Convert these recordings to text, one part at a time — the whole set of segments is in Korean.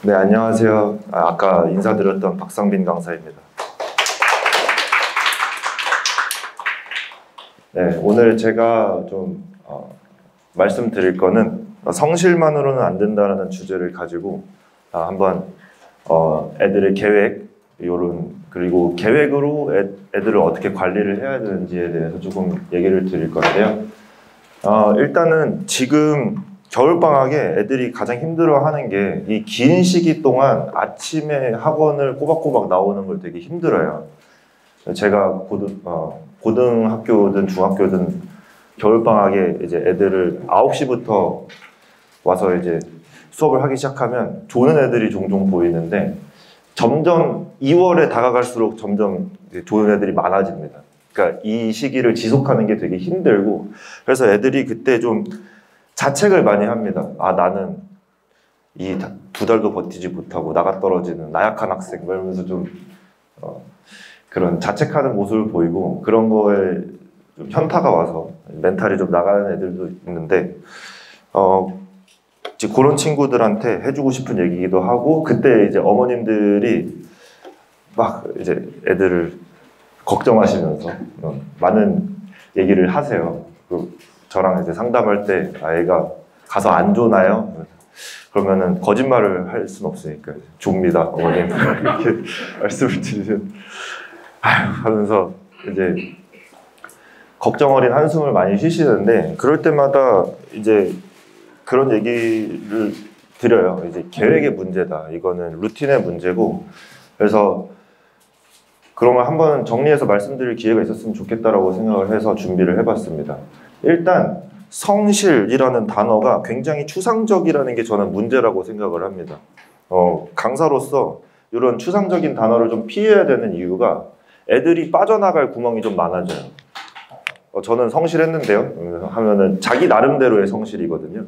네, 안녕하세요. 아까 인사드렸던 박상빈 강사입니다. 네, 오늘 제가 좀 말씀드릴 거는 성실만으로는 안 된다는 주제를 가지고 한번 애들의 계획, 그리고 계획으로 애들을 어떻게 관리를 해야 되는지에 대해서 조금 얘기를 드릴 건데요. 일단은 지금 겨울방학에 애들이 가장 힘들어하는 게 이 긴 시기 동안 아침에 학원을 꼬박꼬박 나오는 걸 되게 힘들어요. 제가 고등학교든 중학교든 겨울방학에 이제 애들을 9시부터 와서 이제 수업을 하기 시작하면 조는 애들이 종종 보이는데 점점 2월에 다가갈수록 점점 조는 애들이 많아집니다. 그러니까 이 시기를 지속하는 게 되게 힘들고, 그래서 애들이 그때 좀 자책을 많이 합니다. 나는 이 2달도 버티지 못하고 나가 떨어지는 나약한 학생, 이러면서 좀 그런 자책하는 모습을 보이고, 그런 거에 좀 현타가 와서 멘탈이 좀 나가는 애들도 있는데, 이제 그런 친구들한테 해주고 싶은 얘기기도 하고, 그때 이제 어머님들이 막 이제 애들을 걱정하시면서 많은 얘기를 하세요. 저랑 이제 상담할 때 애가 가서 안 조나요? 그러면은 거짓말을 할 수는 없으니까 좁니다, 어머님. 이렇게 말씀을 드리면 하면서 이제 걱정 어린 한숨을 많이 쉬시는데, 그럴 때마다 이제 그런 얘기를 드려요. 이제 계획의 문제다. 이거는 루틴의 문제고, 그래서 그런 걸 한번 정리해서 말씀드릴 기회가 있었으면 좋겠다라고 생각을 해서 준비를 해봤습니다. 일단 성실이라는 단어가 굉장히 추상적이라는 게 저는 문제라고 생각을 합니다. 강사로서 이런 추상적인 단어를 좀 피해야 되는 이유가 애들이 빠져나갈 구멍이 좀 많아져요. 저는 성실했는데요 하면은 자기 나름대로의 성실이거든요.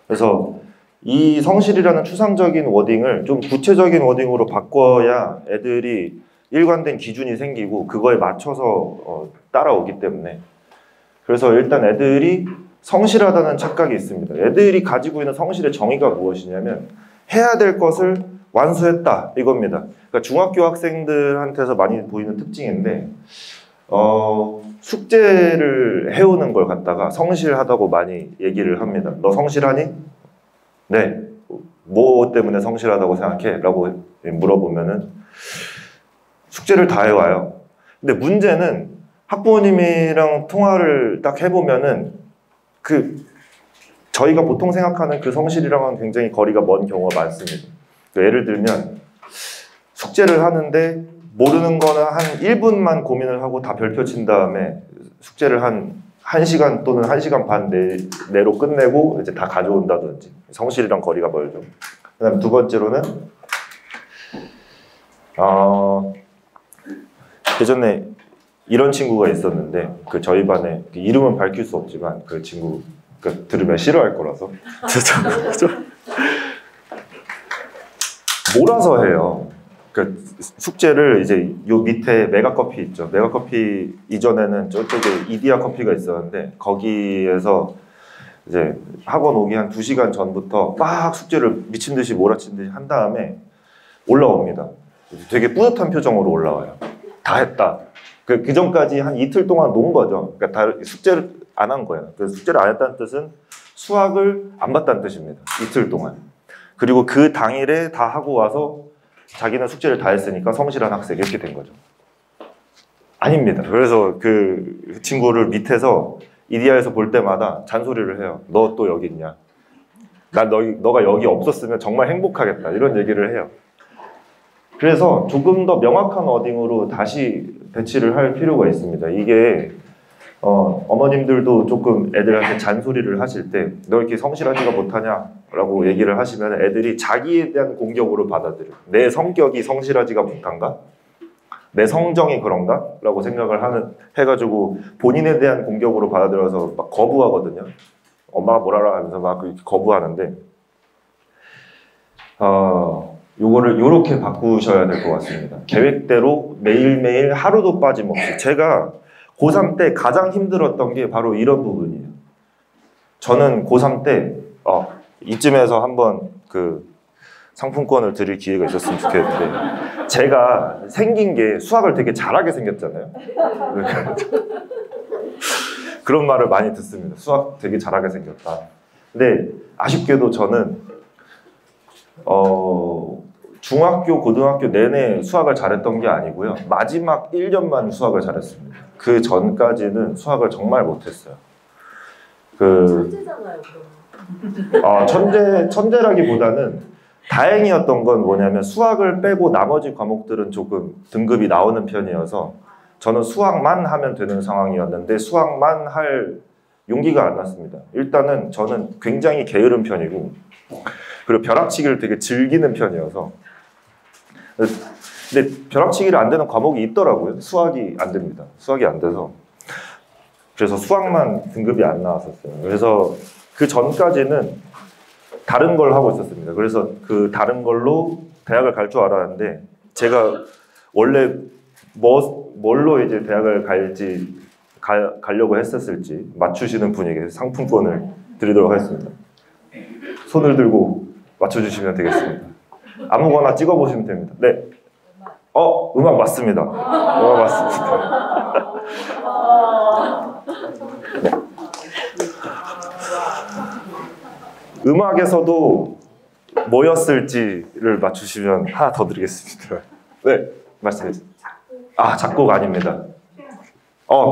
그래서 이 성실이라는 추상적인 워딩을 좀 구체적인 워딩으로 바꿔야 애들이 일관된 기준이 생기고 그거에 맞춰서 따라오기 때문에, 그래서 일단 애들이 성실하다는 착각이 있습니다. 애들이 가지고 있는 성실의 정의가 무엇이냐면 해야 될 것을 완수했다, 이겁니다. 그러니까 중학교 학생들한테서 많이 보이는 특징인데, 숙제를 해오는 걸 갖다가 성실하다고 많이 얘기를 합니다. 너 성실하니? 네. 뭐 때문에 성실하다고 생각해? 라고 물어보면은 숙제를 다 해와요. 근데 문제는 학부모님이랑 통화를 딱 해보면은 저희가 보통 생각하는 그 성실이랑은 굉장히 거리가 먼 경우가 많습니다. 예를 들면 숙제를 하는데 모르는 거는 한 1분만 고민을 하고 다 별표 친 다음에 숙제를 한 1시간 또는 1시간 반 내로 끝내고 이제 다 가져온다든지, 성실이랑 거리가 멀죠. 그 다음 두 번째로는 예전에 이런 친구가 있었는데, 저희 반에 이름은 밝힐 수 없지만 그 친구 들으면 싫어할 거라서 몰아서 해요. 숙제를 이제 요 밑에 메가커피 있죠. 메가커피 이전에는 저쪽에 이디야 커피가 있었는데, 거기에서 이제 학원 오기 한 2시간 전부터 막 숙제를 미친 듯이 몰아친 듯이 한 다음에 올라옵니다. 되게 뿌듯한 표정으로 올라와요. 다 했다. 그 전까지 한 이틀 동안 논 거죠. 그러니까 다 숙제를 안 한 거예요. 그래서 숙제를 안 했다는 뜻은 수학을 안 봤다는 뜻입니다. 이틀 동안. 그리고 그 당일에 다 하고 와서 자기는 숙제를 다 했으니까 성실한 학생, 이렇게 된 거죠. 아닙니다. 그래서 그 친구를 밑에서 이디야에서 볼 때마다 잔소리를 해요. 너 또 여기 있냐? 너가 여기 없었으면 정말 행복하겠다, 이런 얘기를 해요. 그래서 조금 더 명확한 워딩으로 다시 배치를 할 필요가 있습니다. 이게 어머님들도 조금 애들한테 잔소리를 하실 때 너 이렇게 성실하지가 못하냐? 라고 얘기를 하시면 애들이 자기에 대한 공격으로 받아들여요. 내 성격이 성실하지가 못한가? 내 성정이 그런가? 라고 생각을 해가지고 본인에 대한 공격으로 받아들여서 막 거부하거든요. 엄마가 뭐라라 하면서 막 거부하는데, 요거를 요렇게 바꾸셔야 될 것 같습니다. 계획대로 매일매일 하루도 빠짐없이. 제가 고3 때 가장 힘들었던 게 바로 이런 부분이에요. 저는 고3 때 이쯤에서 한번 상품권을 드릴 기회가 있었으면 좋겠는데 제가 생긴 게 수학을 되게 잘하게 생겼잖아요. 그런 말을 많이 듣습니다. 수학 되게 잘하게 생겼다. 근데 아쉽게도 저는 중학교, 고등학교 내내 수학을 잘했던 게 아니고요. 마지막 1년만 수학을 잘했습니다. 그 전까지는 수학을 정말 못했어요. 천재잖아요, 그럼. 천재라기보다는 다행이었던 건 뭐냐면 수학을 빼고 나머지 과목들은 조금 등급이 나오는 편이어서 저는 수학만 하면 되는 상황이었는데 수학만 할 용기가 안 났습니다. 일단은 저는 굉장히 게으른 편이고 그리고 벼락치기를 되게 즐기는 편이어서 근데 벼락치기를 안 되는 과목이 있더라고요. 수학이 안 됩니다. 수학이 안 돼서 그래서 수학만 등급이 안 나왔었어요. 그래서 그 전까지는 다른 걸 하고 있었습니다. 그래서 그 다른 걸로 대학을 갈 줄 알았는데 제가 원래 뭘로 이제 대학을 가려고 했었을지 맞추시는 분에게 상품권을 드리도록 하겠습니다. 손을 들고 맞춰주시면 되겠습니다. 아무거나 찍어보시면 됩니다. 네. 음악 맞습니다. 음악 맞습니다. 네. 음악에서도 뭐였을지를 맞추시면 하나 더 드리겠습니다. 네, 말씀해 주세요. 작곡 아닙니다.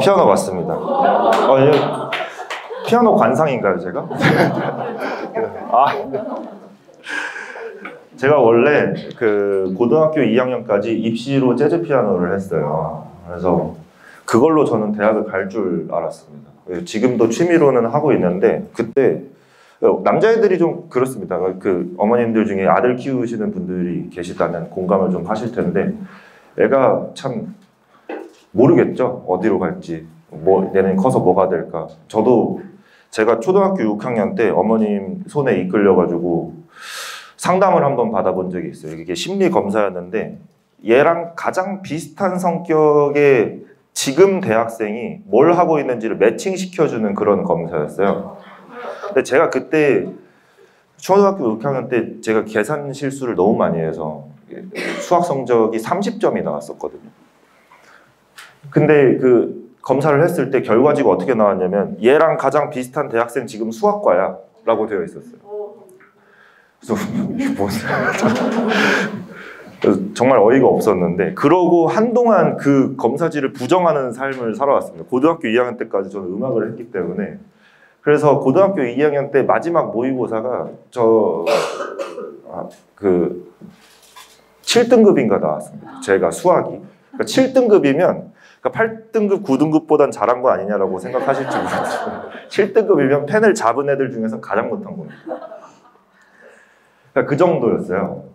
피아노 맞습니다. 예. 피아노 관상인가요, 제가? 제가 원래 그 고등학교 2학년까지 입시로 재즈 피아노를 했어요. 그래서 그걸로 저는 대학을 갈 줄 알았습니다. 지금도 취미로는 하고 있는데 그때 남자애들이 좀 그렇습니다. 그 어머님들 중에 아들 키우시는 분들이 계시다면 공감을 좀 하실 텐데 애가 참 모르겠죠. 어디로 갈지. 내년 커서 뭐가 될까. 저도 제가 초등학교 6학년 때 어머님 손에 이끌려가지고 상담을 한번 받아본 적이 있어요. 이게 심리 검사였는데 얘랑 가장 비슷한 성격의 지금 대학생이 뭘 하고 있는지를 매칭시켜주는 그런 검사였어요. 근데 제가 그때 초등학교 6학년 때 제가 계산 실수를 너무 많이 해서 수학 성적이 30점이 나왔었거든요. 근데 그 검사를 했을 때 결과지가 어떻게 나왔냐면 얘랑 가장 비슷한 대학생 지금 수학과야 라고 되어 있었어요. 그래서 이게 뭐지? 정말 어이가 없었는데 그러고 한동안 그 검사지를 부정하는 삶을 살아왔습니다. 고등학교 2학년 때까지 저는 음악을 했기 때문에. 그래서 고등학교 2학년 때 마지막 모의고사가 7등급인가 나왔습니다. 제가 수학이. 그러니까 7등급이면 그러니까 8등급, 9등급보단 잘한 거 아니냐라고 생각하실지 모르겠어요. 7등급이면 펜을 잡은 애들 중에서 가장 못한 겁니다. 그러니까 그 정도였어요.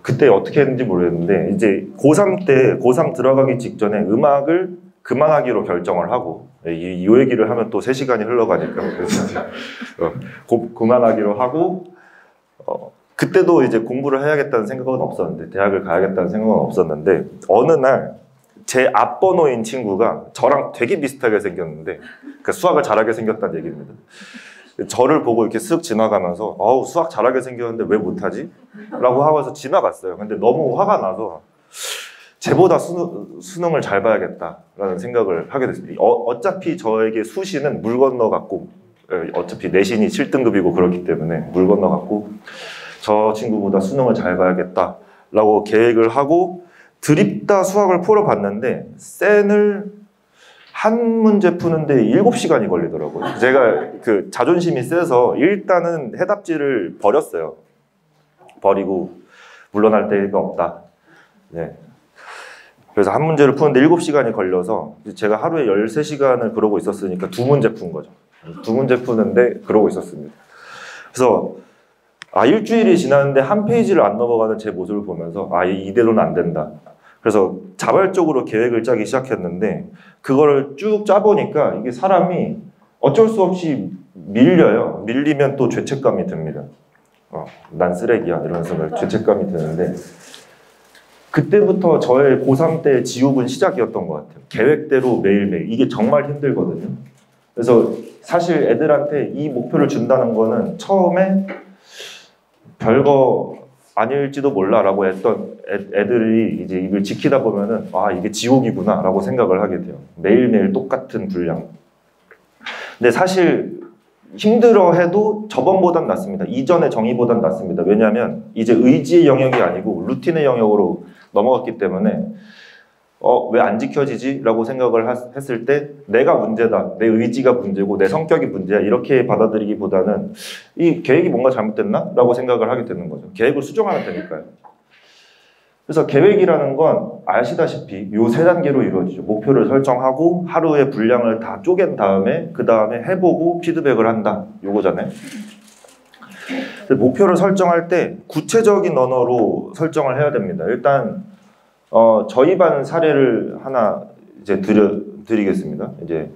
그때 어떻게 했는지 모르겠는데 이제 고3 들어가기 직전에 음악을 그만하기로 결정을 하고 이 얘기를 하면 또 3시간이 흘러가니까 그만하기로 하고 그때도 이제 공부를 해야겠다는 생각은 없었는데 대학을 가야겠다는 생각은 없었는데 어느 날 제 앞번호인 친구가 저랑 되게 비슷하게 생겼는데 그 수학을 잘하게 생겼다는 얘기입니다. 저를 보고 이렇게 쓱 지나가면서 수학 잘하게 생겼는데 왜 못하지? 라고 하면서 지나갔어요. 근데 너무 화가 나서 쟤보다 수능을 잘 봐야겠다라는 생각을 하게 됐습니다. 어차피 저에게 수시는 물 건너갔고 어차피 내신이 7등급이고 그렇기 때문에 물 건너갔고 저 친구보다 수능을 잘 봐야겠다라고 계획을 하고 드립다 수학을 풀어봤는데 센을 한 문제 푸는데 7시간이 걸리더라고요. 제가 그 자존심이 세서 일단은 해답지를 버렸어요. 버리고 물러날 데가 없다. 네. 그래서 한 문제를 푸는데 7시간이 걸려서 제가 하루에 13시간을 그러고 있었으니까 2문제 푼 거죠. 2문제 푸는데 그러고 있었습니다. 그래서 일주일이 지났는데 한 페이지를 안 넘어가는 제 모습을 보면서 이대로는 안 된다. 그래서 자발적으로 계획을 짜기 시작했는데 그거를 쭉 짜보니까 이게 사람이 어쩔 수 없이 밀려요. 밀리면 또 죄책감이 듭니다. 난 쓰레기야 이러면서 죄책감이 드는데 그때부터 저의 고3 때 지옥은 시작이었던 것 같아요. 계획대로 매일매일. 이게 정말 힘들거든요. 그래서 사실 애들한테 이 목표를 준다는 거는 처음에 별거 아닐지도 몰라라고 했던 애들이 이제 이걸 지키다 보면은 아 이게 지옥이구나라고 생각을 하게 돼요. 매일매일 똑같은 분량. 근데 사실 힘들어해도 저번보단 낫습니다. 이전의 정의보단 낫습니다. 왜냐하면 이제 의지의 영역이 아니고 루틴의 영역으로 넘어갔기 때문에 왜 안 지켜지지? 라고 생각을 했을 때 내가 문제다, 내 의지가 문제고 내 성격이 문제야 이렇게 받아들이기보다는 이 계획이 뭔가 잘못됐나? 라고 생각을 하게 되는 거죠. 계획을 수정하면 되니까요. 그래서 계획이라는 건 아시다시피 요 세 단계로 이루어지죠. 목표를 설정하고 하루의 분량을 다 쪼갠 다음에 그 다음에 해보고 피드백을 한다. 요거잖아요. 목표를 설정할 때 구체적인 언어로 설정을 해야 됩니다. 일단 저희 반 사례를 하나 이제 드리겠습니다. 이제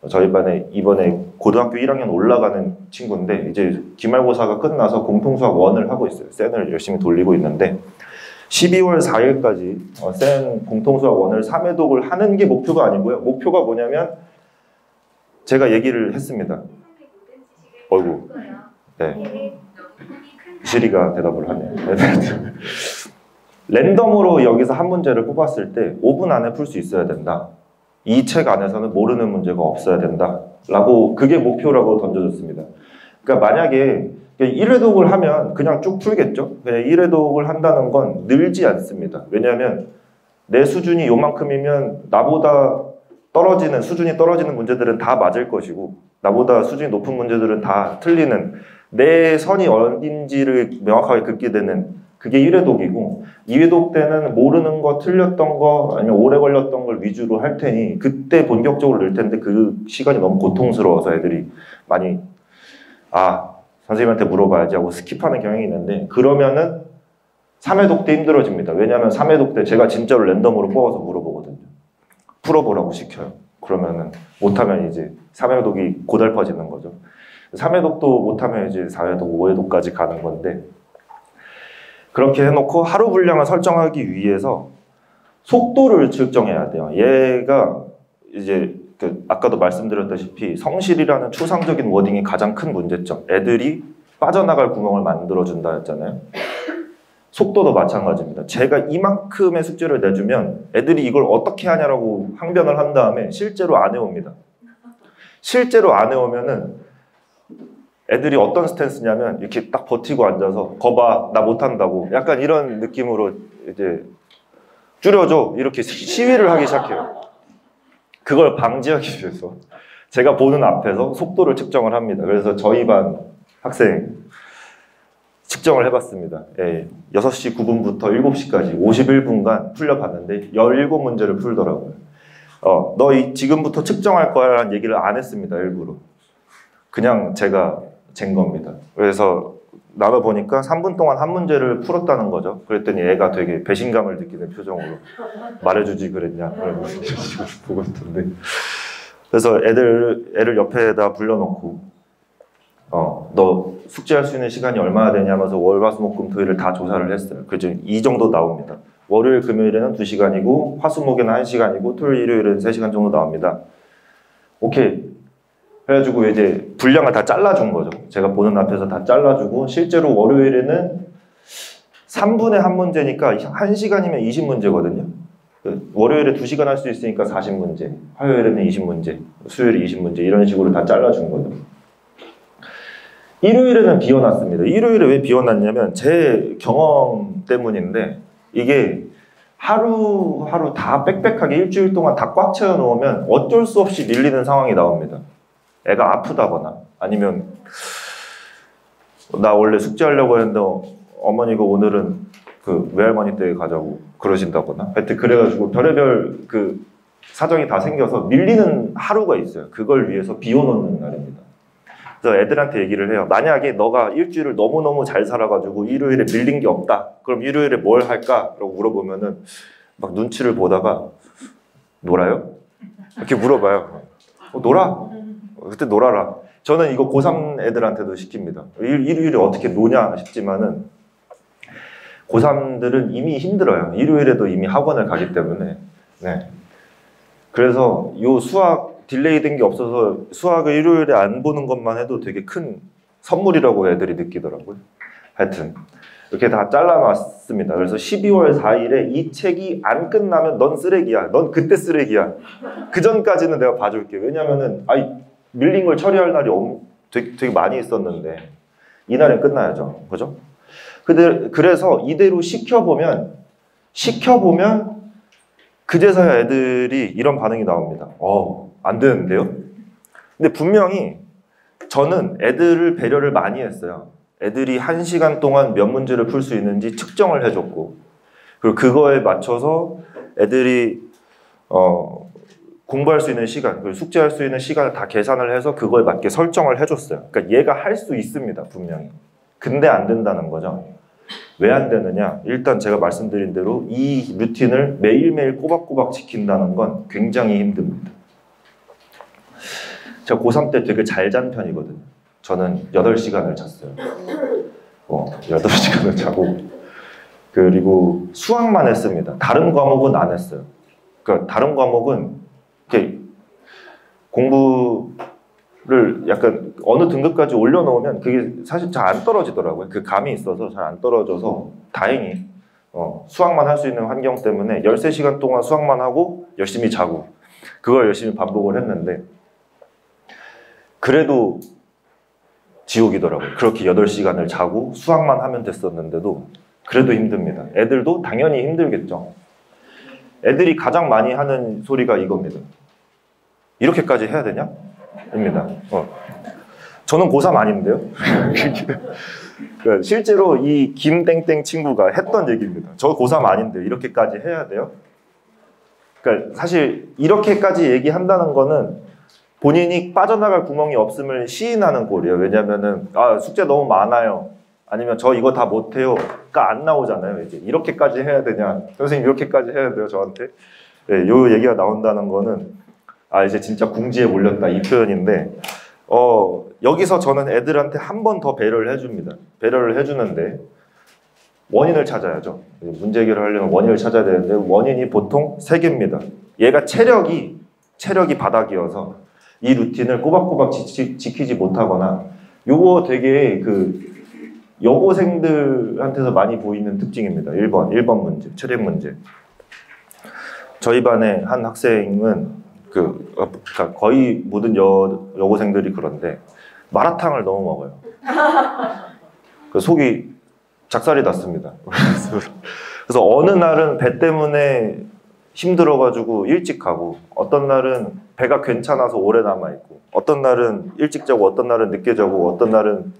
저희 반에 이번에 고등학교 1학년 올라가는 친구인데 이제 기말고사가 끝나서 공통수학 1을 하고 있어요. 센을 열심히 돌리고 있는데 12월 4일까지 센 공통수학 1을 3회독을 하는 게 목표가 아니고요. 목표가 뭐냐면 제가 얘기를 했습니다. 어이구. 네. 시리가 대답을 하네요. 랜덤으로 여기서 한 문제를 뽑았을 때 5분 안에 풀 수 있어야 된다. 이 책 안에서는 모르는 문제가 없어야 된다. 라고 그게 목표라고 던져줬습니다. 그러니까 만약에 1회독을 하면 그냥 쭉 풀겠죠? 그냥 1회독을 한다는 건 늘지 않습니다. 왜냐하면 내 수준이 요만큼이면 나보다 수준이 떨어지는 문제들은 다 맞을 것이고 나보다 수준이 높은 문제들은 다 틀리는 내 선이 어딘지를 명확하게 긋게 되는 그게 1회독이고 2회독 때는 모르는 거, 틀렸던 거 아니면 오래 걸렸던 걸 위주로 할 테니 그때 본격적으로 늘 텐데 그 시간이 너무 고통스러워서 애들이 많이 선생님한테 물어봐야지 하고 스킵하는 경향이 있는데 그러면은 3회독 때 힘들어집니다. 왜냐하면 3회독 때 제가 진짜로 랜덤으로 뽑아서 물어보거든요. 풀어보라고 시켜요. 그러면은 못하면 이제 3회독이 고달퍼지는 거죠. 3회독도 못하면 이제 4회독, 5회독까지 가는 건데 그렇게 해놓고 하루 분량을 설정하기 위해서 속도를 측정해야 돼요. 얘가 이제 아까도 말씀드렸다시피 성실이라는 추상적인 워딩이 가장 큰 문제점. 애들이 빠져나갈 구멍을 만들어준다 했잖아요. 속도도 마찬가지입니다. 제가 이만큼의 숙제를 내주면 애들이 이걸 어떻게 하냐라고 항변을 한 다음에 실제로 안 해옵니다. 실제로 안 해오면은 애들이 어떤 스탠스냐면 이렇게 딱 버티고 앉아서 거봐 나 못한다고 약간 이런 느낌으로 이제 줄여줘 이렇게 시위를 하기 시작해요. 그걸 방지하기 위해서 제가 보는 앞에서 속도를 측정을 합니다. 그래서 저희 반 학생 측정을 해봤습니다. 6시 9분부터 7시까지 51분간 풀려봤는데 17문제를 풀더라고요. 너 지금부터 측정할 거야 라는 얘기를 안 했습니다. 일부러. 그냥 제가 잰 겁니다. 그래서 나눠보니까 3분 동안 한 문제를 풀었다는 거죠. 그랬더니 애가 되게 배신감을 느끼는 표정으로 말해주지 그랬냐 그러면서 보고 있던데. 그래서 애를 옆에다 불러놓고 너 숙제할 수 있는 시간이 얼마나 되냐면서 월, 화, 수, 목, 금, 토일을 다 조사를 했어요. 그죠? 이 정도 나옵니다. 월요일, 금요일에는 2시간이고 화, 수, 목에는 1시간이고 토요일, 일요일에는 3시간 정도 나옵니다. 오케이. 그래가지고 이제 분량을 다 잘라준 거죠. 제가 보는 앞에서 다 잘라주고 실제로 월요일에는 3분의 1 문제니까 1시간이면 20문제거든요. 월요일에 2시간 할 수 있으니까 40문제, 화요일에는 20문제, 수요일에 20문제 이런 식으로 다 잘라준 거죠. 일요일에는 비워놨습니다. 일요일에 왜 비워놨냐면 제 경험 때문인데 이게 하루하루 다 빽빽하게 일주일 동안 다 꽉 채워 놓으면 어쩔 수 없이 밀리는 상황이 나옵니다. 애가 아프다거나 아니면 나 원래 숙제하려고 했는데 어머니가 오늘은 그 외할머니 댁에 가자고 그러신다거나 하여튼 그래가지고 별의별 그 사정이 다 생겨서 밀리는 하루가 있어요. 그걸 위해서 비워놓는 날입니다. 그래서 애들한테 얘기를 해요. 만약에 너가 일주일을 너무너무 잘 살아가지고 일요일에 밀린 게 없다. 그럼 일요일에 뭘 할까? 라고 물어보면은 막 눈치를 보다가 놀아요? 이렇게 물어봐요. 놀아? 그때 놀아라. 저는 이거 고3 애들한테도 시킵니다. 일요일에 어떻게 노냐 싶지만은 고3들은 이미 힘들어요. 일요일에도 이미 학원을 가기 때문에. 네. 그래서 요 수학 딜레이 된 게 없어서 수학을 일요일에 안 보는 것만 해도 되게 큰 선물이라고 애들이 느끼더라고요. 하여튼 이렇게 다 잘라놨습니다. 그래서 12월 4일에 이 책이 안 끝나면 넌 쓰레기야. 넌 그때 쓰레기야. 그 전까지는 내가 봐줄게. 왜냐면은 밀린 걸 처리할 날이 되게 많이 있었는데 이날엔 끝나야죠. 그죠? 그래서 이대로 시켜보면 그제서야 애들이 이런 반응이 나옵니다. 안 되는데요? 근데 분명히 저는 애들을 배려를 많이 했어요. 애들이 1시간 동안 몇 문제를 풀 수 있는지 측정을 해줬고, 그리고 그거에 맞춰서 애들이 공부할 수 있는 시간, 그리고 숙제할 수 있는 시간을 다 계산을 해서 그거에 맞게 설정을 해줬어요. 그러니까 얘가 할 수 있습니다, 분명히. 근데 안 된다는 거죠. 왜 안 되느냐? 일단 제가 말씀드린 대로 이 루틴을 매일매일 꼬박꼬박 지킨다는 건 굉장히 힘듭니다. 제가 고3 때 되게 잘 잔 편이거든요. 저는 8시간을 잤어요. 8시간을 자고, 그리고 수학만 했습니다. 다른 과목은 안 했어요. 그러니까 다른 과목은 이렇게 공부를 약간 어느 등급까지 올려놓으면 그게 사실 잘 안 떨어지더라고요. 그 감이 있어서 잘 안 떨어져서 다행히 수학만 할 수 있는 환경 때문에 13시간 동안 수학만 하고 열심히 자고 그걸 열심히 반복을 했는데, 그래도 지옥이더라고요. 그렇게 8시간을 자고 수학만 하면 됐었는데도 그래도 힘듭니다. 애들도 당연히 힘들겠죠. 애들이 가장 많이 하는 소리가 이겁니다. 이렇게까지 해야 되냐? 입니다. 저는 고3 아닌데요? 실제로 이 김땡땡 친구가 했던 얘기입니다. 저 고3 아닌데 이렇게까지 해야 돼요? 그러니까 사실 이렇게까지 얘기한다는 거는 본인이 빠져나갈 구멍이 없음을 시인하는 꼴이에요. 왜냐면은 숙제 너무 많아요. 아니면 저 이거 다 못해요가 안 나오잖아요. 이제 이렇게까지 해야 되냐? 선생님 이렇게까지 해야 돼요 저한테? 네, 요 얘기가 나온다는 거는 이제 진짜 궁지에 몰렸다 이 표현인데, 여기서 저는 애들한테 한 번 더 배려를 해줍니다. 배려를 해주는데 원인을 찾아야죠. 문제 해결을 하려면 원인을 찾아야 되는데 원인이 보통 3개입니다. 얘가 체력이 바닥이어서 이 루틴을 꼬박꼬박 지키지 못하거나, 요거 되게 여고생들한테서 많이 보이는 특징입니다. 1번 문제, 체력 문제. 저희 반에 한 학생은 그러니까 거의 모든 여고생들이 그런데 마라탕을 너무 먹어요. 속이 작살이 났습니다. 그래서 어느 날은 배 때문에 힘들어가지고 일찍 가고, 어떤 날은 배가 괜찮아서 오래 남아있고, 어떤 날은 일찍 자고, 어떤 날은 늦게 자고, 어떤 날은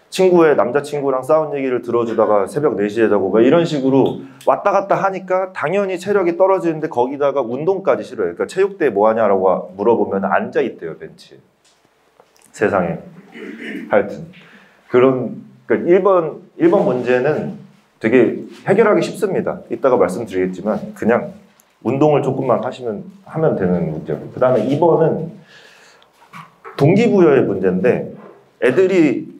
친구의 남자친구랑 싸운 얘기를 들어주다가 새벽 4시에 자고, 막 이런 식으로 왔다 갔다 하니까 당연히 체력이 떨어지는데 거기다가 운동까지 싫어요. 그러니까 체육대회 뭐 하냐라고 물어보면 앉아있대요, 벤치에. 세상에. 하여튼 그러니까 1번 문제는 되게 해결하기 쉽습니다. 이따가 말씀드리겠지만 그냥 운동을 조금만 하면 되는 문제고, 그 다음에 2번은 동기부여의 문제인데, 애들이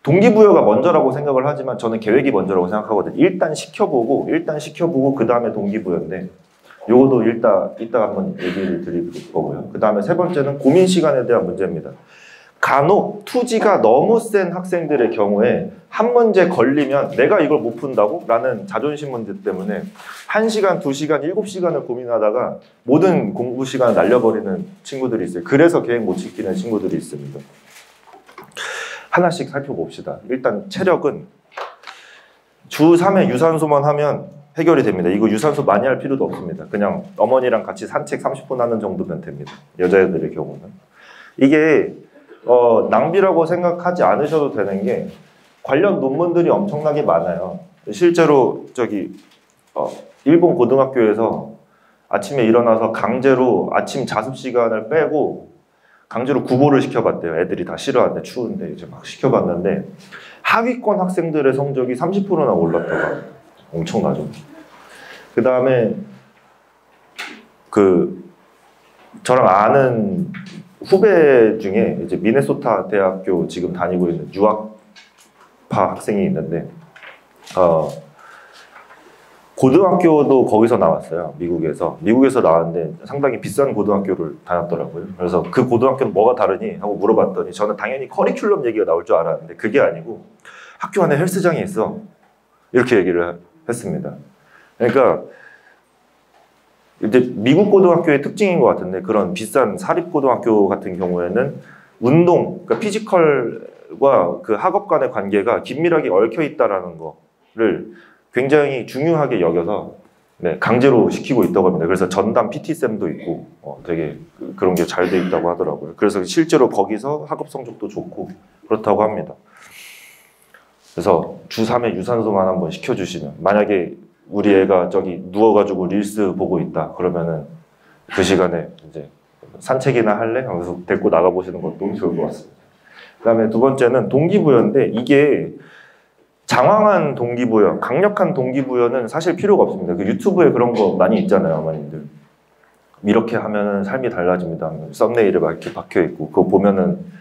동기부여가 먼저라고 생각을 하지만 저는 계획이 먼저라고 생각하거든요. 일단 시켜보고 그 다음에 동기부여인데, 요것도 이따가 한번 얘기를 드릴 거고요. 그 다음에 3번째는 고민 시간에 대한 문제입니다. 간혹 투지가 너무 센 학생들의 경우에 한 문제 걸리면 내가 이걸 못 푼다고? 라는 자존심 문제 때문에 1시간, 2시간, 7시간을 고민하다가 모든 공부 시간을 날려버리는 친구들이 있어요. 그래서 계획 못 지키는 친구들이 있습니다. 하나씩 살펴봅시다. 일단 체력은 주 3회 유산소만 하면 해결이 됩니다. 이거 유산소 많이 할 필요도 없습니다. 그냥 어머니랑 같이 산책 30분 하는 정도면 됩니다. 여자애들의 경우는. 이게 낭비라고 생각하지 않으셔도 되는 게, 관련 논문들이 엄청나게 많아요. 실제로 일본 고등학교에서 아침에 일어나서 강제로 아침 자습 시간을 빼고 강제로 구보를 시켜봤대요. 애들이 다 싫어하는데, 추운데 이제 막 시켜봤는데 하위권 학생들의 성적이 30%나 올랐다가 엄청나죠. 그 다음에 저랑 아는 후배 중에 이제 미네소타 대학교 지금 다니고 있는 유학파 학생이 있는데, 고등학교도 거기서 나왔어요. 미국에서 나왔는데 상당히 비싼 고등학교를 다녔더라고요. 그래서 그 고등학교는 뭐가 다르니 하고 물어봤더니 저는 당연히 커리큘럼 얘기가 나올 줄 알았는데 그게 아니고 학교 안에 헬스장이 있어, 이렇게 얘기를 했습니다. 그러니까 이제 미국 고등학교의 특징인 것 같은데, 그런 비싼 사립 고등학교 같은 경우에는 운동, 그러니까 피지컬과 그 학업 간의 관계가 긴밀하게 얽혀 있다라는 거를 굉장히 중요하게 여겨서 강제로 시키고 있다고 합니다. 그래서 전담 PT쌤도 있고 되게 그런 게 잘 돼 있다고 하더라고요. 그래서 실제로 거기서 학업 성적도 좋고 그렇다고 합니다. 그래서 주 3회 유산소만 한번 시켜주시면, 만약에 우리 애가 저기 누워가지고 릴스 보고 있다 그러면은 그 시간에 이제 산책이나 할래? 하면서 데리고 나가보시는 것도 좋을 것 같습니다. 그 다음에 두 번째는 동기부여인데, 이게 장황한 동기부여, 강력한 동기부여는 사실 필요가 없습니다. 그 유튜브에 그런 거 많이 있잖아요, 어머님들. 이렇게 하면은 삶이 달라집니다. 썸네일에 막 이렇게 박혀 있고, 그거 보면은.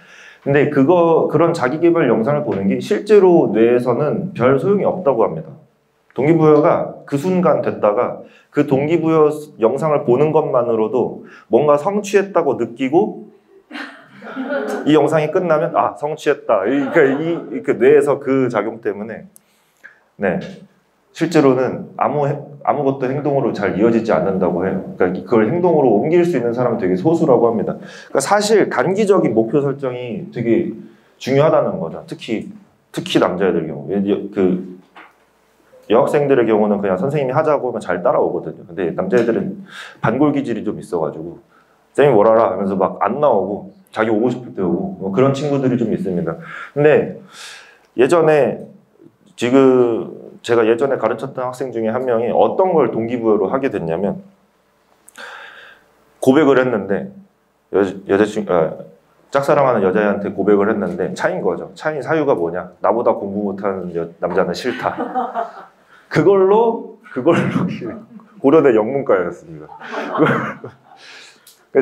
근데 그런 자기계발 영상을 보는 게 실제로 뇌에서는 별 소용이 없다고 합니다. 동기부여가 그 순간 됐다가 그 동기부여 영상을 보는 것만으로도 뭔가 성취했다고 느끼고, 이 영상이 끝나면 아, 성취했다. 그러니까 뇌에서 그 작용 때문에 실제로는 아무것도 행동으로 잘 이어지지 않는다고 해요. 그러니까 그걸 행동으로 옮길 수 있는 사람은 되게 소수라고 합니다. 그러니까 사실 단기적인 목표 설정이 되게 중요하다는 거죠. 특히 남자애들 경우. 그 여학생들의 경우는 그냥 선생님이 하자고 하면 잘 따라오거든요. 근데 남자애들은 반골 기질이 좀 있어가지고 쌤이 뭘 알아 하면서 막 안 나오고 자기 오고 싶을 때 오고 뭐 그런 친구들이 좀 있습니다. 근데 제가 예전에 가르쳤던 학생 중에 한 명이 어떤 걸 동기부여로 하게 됐냐면, 고백을 했는데 짝사랑하는 여자애한테 고백을 했는데 차인 거죠. 차인 사유가 뭐냐? 나보다 공부 못하는 남자는 싫다. 그걸로 고려대 영문과였습니다.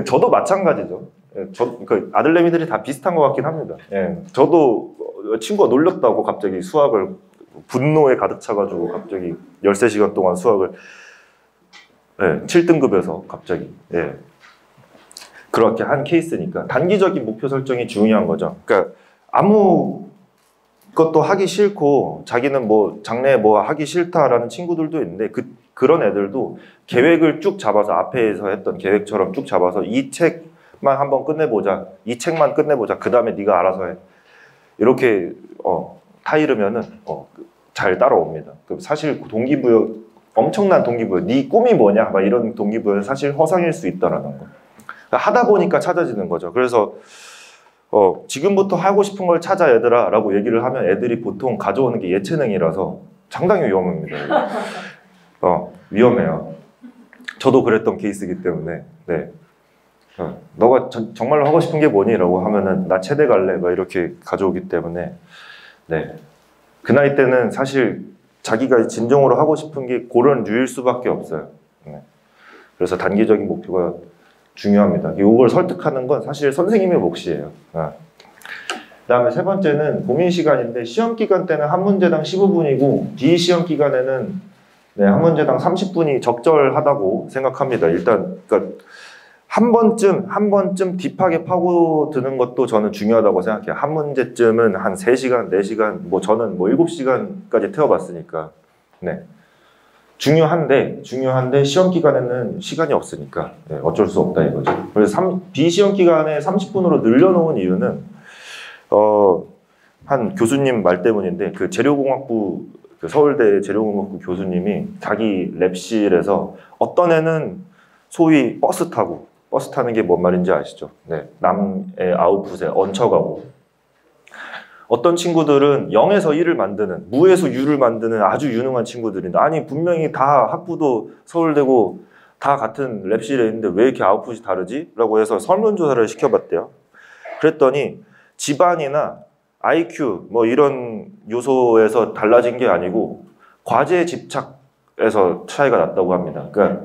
저도 마찬가지죠. 그 아들내미들이 다 비슷한 것 같긴 합니다. 저도 친구가 놀렸다고 갑자기 수학을 분노에 가득 차가지고 갑자기 13시간 동안 수학을 7등급에서 갑자기 그렇게 한 케이스니까 단기적인 목표 설정이 중요한 거죠. 그러니까 아무것도 하기 싫고 자기는 뭐 장래에 뭐 하기 싫다라는 친구들도 있는데 그런 애들도 계획을 쭉 잡아서, 앞에서 했던 계획처럼 쭉 잡아서 이 책만 한번 끝내보자, 이 책만 끝내보자, 그 다음에 네가 알아서 해, 이렇게 타이르면은 잘 따라옵니다. 사실 동기부여, 엄청난 동기부여, 네 꿈이 뭐냐 막 이런 동기부여는 사실 허상일 수 있다라는 거. 하다 보니까 찾아지는 거죠. 그래서 지금부터 하고 싶은 걸 찾아 얘들아 라고 얘기를 하면 애들이 보통 가져오는 게 예체능이라서 상당히 위험합니다. 위험해요. 저도 그랬던 케이스이기 때문에 너가 정말로 하고 싶은 게 뭐니? 라고 하면은 나 체대 갈래 막 이렇게 가져오기 때문에 그 나이 때는 사실 자기가 진정으로 하고 싶은 게 그런 류일 수밖에 없어요. 그래서 단기적인 목표가 중요합니다. 이걸 설득하는 건 사실 선생님의 몫이에요. 그 다음에 세 번째는 고민 시간인데, 시험 기간 때는 한 문제당 15분이고 비시험 기간에는 한 문제당 30분이 적절하다고 생각합니다. 일단 그러니까 한 번쯤 딥하게 파고드는 것도 저는 중요하다고 생각해요. 한 문제쯤은 한 3시간, 4시간, 뭐 저는 뭐 7시간까지 태워봤으니까. 중요한데 시험 기간에는 시간이 없으니까 어쩔 수 없다 이거죠. 그래서 비시험 기간에 30분으로 늘려놓은 이유는 한 교수님 말 때문인데, 그 재료공학부, 그 서울대 재료공학부 교수님이 자기 랩실에서 어떤 애는 소위 버스 타는 게 뭔 말인지 아시죠? 남의 아웃풋에 얹혀가고, 어떤 친구들은 0에서 1을 만드는, 무에서 유를 만드는 아주 유능한 친구들인데, 아니 분명히 다 학부도 서울대고 다 같은 랩실에 있는데 왜 이렇게 아웃풋이 다르지? 라고 해서 설문조사를 시켜봤대요. 그랬더니 집안이나 IQ 뭐 이런 요소에서 달라진 게 아니고 과제 집착에서 차이가 났다고 합니다. 그러니까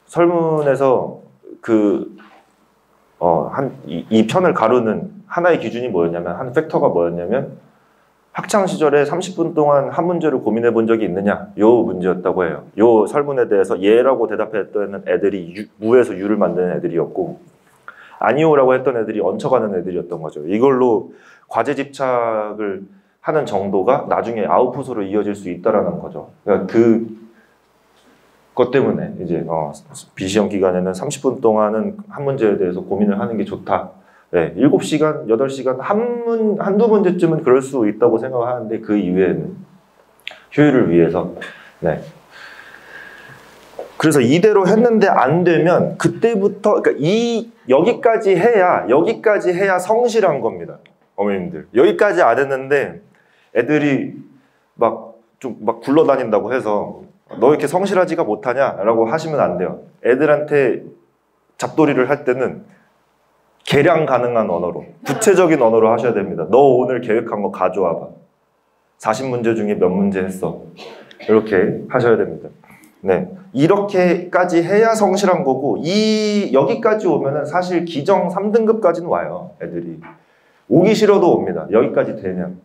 설문에서 이 편을 가르는 하나의 기준이 뭐였냐면, 한 팩터가 뭐였냐면 학창 시절에 30분 동안 한 문제를 고민해 본 적이 있느냐? 요 문제였다고 해요. 요 설문에 대해서 예라고 대답했던 애들이 무에서 유를 만드는 애들이었고, 아니오라고 했던 애들이 얹혀가는 애들이었던 거죠. 이걸로 과제 집착을 하는 정도가 나중에 아웃풋으로 이어질 수 있다라는 거죠. 그러니까 그것 때문에 이제 비시험 기간에는 30분 동안은 한 문제에 대해서 고민을 하는 게 좋다. 네, 7시간, 8시간, 한두 문제쯤은 그럴 수 있다고 생각하는데 그 이외에는 효율을 위해서. 네. 그래서 이대로 했는데 안 되면 그때부터, 그러니까 여기까지 해야 성실한 겁니다. 어머님들. 여기까지 안 했는데 애들이 막 굴러다닌다고 해서 너 이렇게 성실하지가 못하냐라고 하시면 안 돼요. 애들한테 잡돌이를 할 때는 계량 가능한 언어로, 구체적인 언어로 하셔야 됩니다. 너 오늘 계획한 거 가져와봐. 40문제 중에 몇 문제 했어. 이렇게 하셔야 됩니다. 네, 이렇게까지 해야 성실한 거고, 여기까지 오면은 사실 기정 3등급까지는 와요. 애들이 오기 싫어도 옵니다. 여기까지 되면.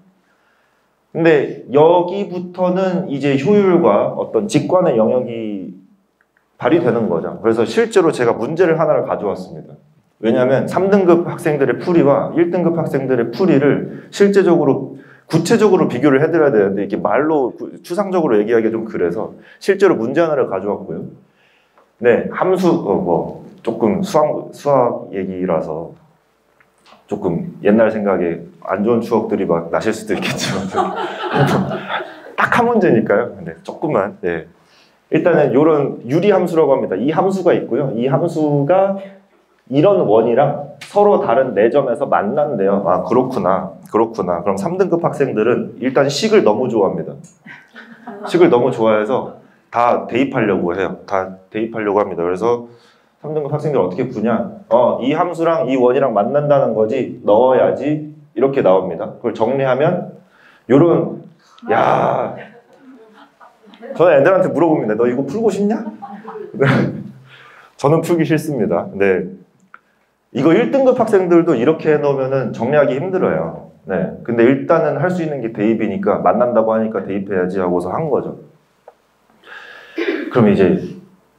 근데 여기부터는 이제 효율과 어떤 직관의 영역이 발휘되는 거죠. 그래서 실제로 제가 문제를 하나를 가져왔습니다. 왜냐하면 3등급 학생들의 풀이와 1등급 학생들의 풀이를 실제적으로 구체적으로 비교를 해드려야 되는데 이게 말로 추상적으로 얘기하기가 좀 그래서 실제로 문제 하나를 가져왔고요. 네, 함수 조금 수학 얘기라서 조금 옛날 생각에 안 좋은 추억들이 막 나실 수도 있겠지만 딱 한 문제니까요. 근데 조금만. 네. 일단은 이런 유리함수라고 합니다. 이 함수가 있고요. 이 함수가 이런 원이랑 서로 다른 4점에서 만난대요. 아, 그렇구나. 그럼 3등급 학생들은 일단 식을 너무 좋아합니다. 식을 너무 좋아해서 다 대입하려고 해요. 다 대입하려고 합니다. 그래서 3등급 학생들 어떻게 푸냐? 이 함수랑 이 원이랑 만난다는 거지. 넣어야지. 이렇게 나옵니다. 그걸 정리하면 요런, 야, 저는 애들한테 물어봅니다. 너 이거 풀고 싶냐? 저는 풀기 싫습니다. 네. 이거 1등급 학생들도 이렇게 해놓으면 정리하기 힘들어요. 네. 근데 일단은 할 수 있는 게 대입이니까 만난다고 하니까 대입해야지 하고서 한 거죠. 그럼 이제